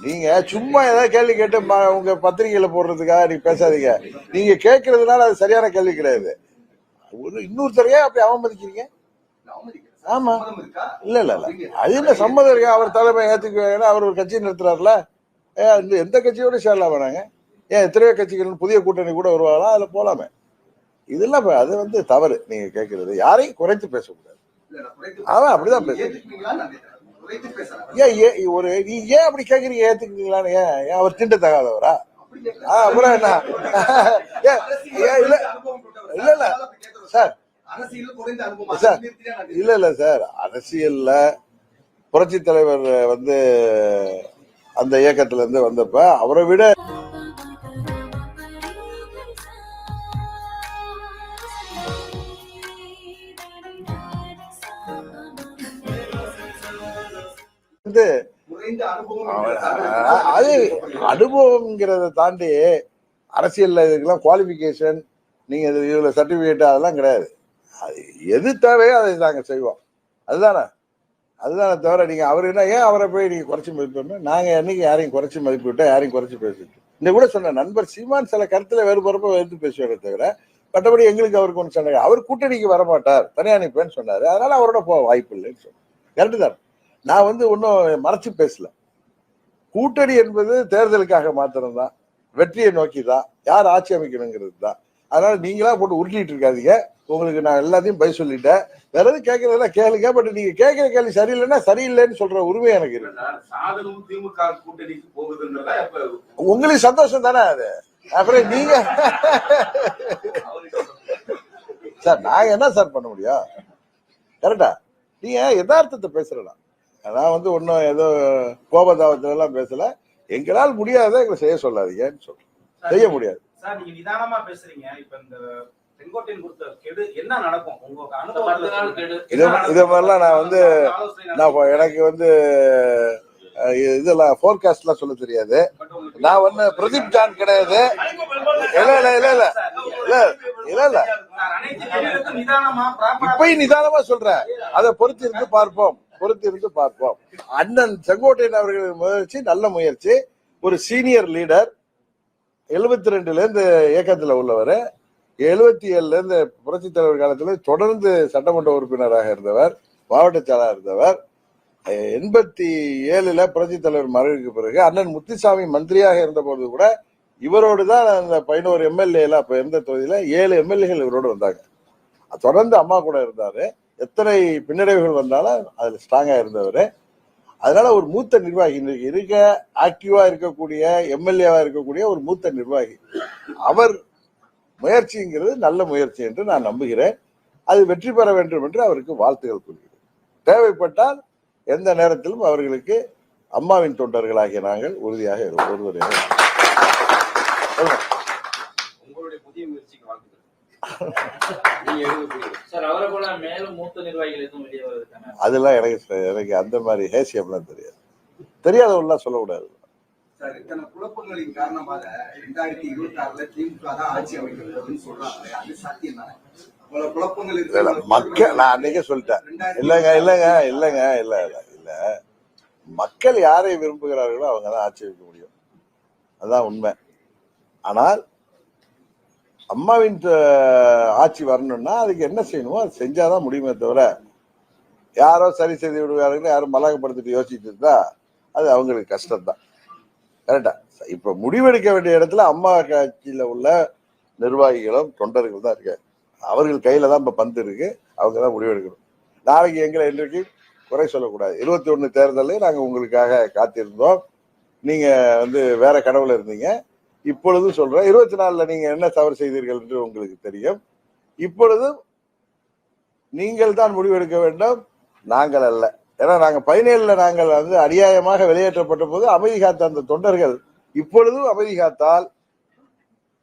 நீங்க சும்மா ஏதாவது கேள்வி கேட்டு உங்க பத்திரிகையில போடுறதுக்காக நீங்க பேசாதீங்க. நீங்க கேட்கறதுனால அது சரியான கேள்வி கிடையாது. இன்னொருத்தரையே அப்படி அவமதிக்கிறீங்க. ஆமா, இல்ல இல்ல இல்ல, அது என்ன சம்மதம் இருக்கு? அவர் தலைமை ஏத்துக்க, அவர் ஒரு கட்சி நிறுத்துறாருல, எந்த கட்சியோட சேரலாம் வராங்க? ஏன் எத்தனையோ கட்சிகள் புதிய கூட்டணி கூட வருவாங்களா, அதுல போலாமே. இதெல்லாம் அது தவறு. நீங்க கேட்கறது யாரையும் குறைத்து பேசக்கூடாது. அவன் அப்படிதான் பேசுறேன். நீ ஏன் அப்படி கேக்குறீங்க? ஏத்துக்கிறீங்களான்னு ஏன் அவர் திண்ட தகாதவரா? அப்புறம் என்ன? இல்ல இல்ல இல்ல சார், சார் இல்ல இல்ல சார், அரசியல்ல புரட்சி தலைவர் அந்த இயக்கத்துல இருந்து வந்தப்ப அவரை விட அது அனுபவம்ங்கிறத தாண்டி அரசியல்ல இதுக்கெல்லாம் குவாலிபிகேஷன், நீங்க இதுல சர்டிபிகேட் அதெல்லாம் கிடையாது. அது எது தேவையோ அதை நாங்க செய்வோம், அதுதானே தவிர நீங்க அவர் என்ன ஏன் அவரை போய் நீங்க குறைச்சி மதிப்பு? நாங்க என்னைக்கு யாரையும் குறைச்சி மதிப்பிட்டோம், யாரையும் குறைச்சி பேசிட்டு இந்த கூட சொன்ன நண்பர் சீமான் சில கருத்துல வேறுபறப்ப எடுத்து பேசுவாரே தவிர மற்றபடி எங்களுக்கு அவருக்கு ஒன்று சொன்னாங்க. அவர் கூட்டணிக்கு வரமாட்டார், தனியா நிற்பேன்னு சொன்னாரு, அதனால அவரோட போக வாய்ப்பு இல்லைன்னு சொன்னேன். கரெக்டு தான். நான் ஒன்னும் மறைச்சு பேசல. கூட்டணி என்பது தேர்தலுக்காக மாத்திரம்தான், வெற்றியை நோக்கி தான், யார் ஆட்சி அமைக்கணுங்கிறது தான். அதனால நீங்களா போட்டு உருட்டிட்டு இருக்காதீங்க. உங்களுக்கு நான் எல்லாத்தையும் பதில் சொல்லிட்டேன். வேற எதுவும் கேட்கறதா கேளுங்க. பட் நீங்க கேட்கிற கேள்வி சரியில்லைன்னா சரியில்லைன்னு சொல்ற உரிமை எனக்கு இருக்கு. உங்களுக்கு சந்தோஷம் தானே அது? அப்புறம் நீங்க சார் நாங்க என்ன சார் பண்ண முடியும்? கரெக்டா? நீங்க யதார்த்தத்தை பேசுறலாம். நான் ஒன்னும் ஏதோ கோபதாபத்துல எல்லாம் பேசல. எங்களால் முடியாத எங்களை செய்ய சொல்லாதீங்கன்னு சொல்றேன். செய்ய முடியாது சார். நீங்க நிதானமா பேசுறீங்க. இப்ப இந்த செங்கோட்டையன் கொடுத்த கெடு என்ன நடக்கும் உங்க அனுபவத்துல? இத மாதிரிலாம் நான் எனக்கு இதெல்லாம் போர்காஸ்ட் எல்லாம் சொல்ல தெரியாது. நான் பிரதீப் ஜான் கிடையாது. இல்ல இல்ல இல்ல இல்ல இல்ல இல்ல இப்பயும் நிதானமா சொல்றேன். அதை பொறுத்து இருந்து பார்ப்போம். அண்ணன் செங்கோட்டையன் அவர்களின் முயற்சி நல்ல முயற்சி. ஒரு சீனியர் லீடர், 72ல இருந்து இயக்கத்துல உள்ளவர், 77ல இருந்து புரட்சி தலைவர் காலத்துல தொடர்ந்து சட்டமன்ற உறுப்பினராக இருந்தவர், மாவட்ட செயலாளர் இருந்தவர். 87ல புரட்சி தலைவர் மறைவுக்கு பிறகு அண்ணன் முத்துசாமி மந்திரியாக இருந்த போது கூட இவரோடு தான் அந்த 11 எம்எல்ஏல அப்ப இருந்த தொகுதியில 7 எம்எல்ஏகள் இவரோடு வந்தாங்க. தொடர்ந்து அம்மா கூட இருந்தாரு. எத்தனை பின்னடைவுகள் வந்தாலும் அதுல ஸ்ட்ராங்கா இருந்தவர். அதனால ஒரு மூத்த நிர்வாகி, இருக்க ஆக்டிவா இருக்கக்கூடிய எம்எல்ஏவா இருக்கக்கூடிய ஒரு மூத்த நிர்வாகி. அவர் முயற்சிங்கிறது நல்ல முயற்சி என்று நான் நம்புகிறேன். அது வெற்றி பெற வேண்டும் என்று அவருக்கு வாழ்த்துக்கள் கூறுகிறேன். தேவைப்பட்டால் எந்த நேரத்திலும் அவர்களுக்கு அம்மாவின் தொண்டர்களாகிய நாங்கள் உறுதியாக ஒருவரையாக உங்களுடைய புதிய முயற்சிக்கு வாழ்த்துக்கள். அதெல்லாம் எனக்கு அந்த மாதிரி ஹேசியம்லாம் தெரியாதவெல்லாம் சொல்லக்கூடாது. சார், இத்தனை குழப்பங்களின் காரணமாக 2026ல திமுக தான் ஆட்சி அமைக்கிறது சொல்றாங்க. அது சாத்தியம் தானே? குழப்பங்கள் இருக்கு. மக்கள், நான் அன்னைக்கே சொல்லிட்டேன். இல்ல மக்கள் யாரை விரும்புகிறார்களோ அவங்கதான் ஆட்சி அமைக்க முடியும். அதுதான் உண்மை. ஆனால் அம்மாவின் ஆட்சி வரணும்னா அதுக்கு என்ன செய்யணுமோ அது செஞ்சாதான் முடியுமே தவிர யாரோ சரி செய்து விடுவார்கள், யாரும் மலகப்படுத்திட்டு யோசிச்சுட்டு இருந்தா அது அவங்களுக்கு கஷ்டம்தான். கரெக்டா? இப்ப முடிவெடுக்க வேண்டிய இடத்துல அம்மா கட்சியில உள்ள நிர்வாகிகளும் தொண்டர்கள் தான் இருக்காரு. அவர்கள் கையில தான் இப்ப பந்து இருக்கு. அவங்க தான் முடிவெடுக்கணும். நாளைக்கு எங்களை இன்றைக்கு குறை சொல்லக்கூடாது. 21 தேர்தலில் நாங்க உங்களுக்காக காத்திருந்தோம். நீங்க வேற கனவுல இருந்தீங்க. இப்பொழுதும் சொல்றேன், 24ல நீங்க என்ன தவறு செய்தீர்கள் என்று உங்களுக்கு தெரியும். இப்பொழுதும் நீங்கள் தான் முடிவெடுக்க வேண்டும், நாங்கள் அல்ல. ஏன்னா நாங்க 17ல நாங்கள் அநியாயமாக வெளியேற்றப்பட்ட போது அமைதி காத்த அந்த தொண்டர்கள் இப்பொழுதும் அமைதி காத்தால்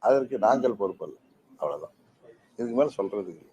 அதற்கு நாங்கள் பொறுப்பல்ல. அவ்வளவுதான். இதுக்கு மேல சொல்றது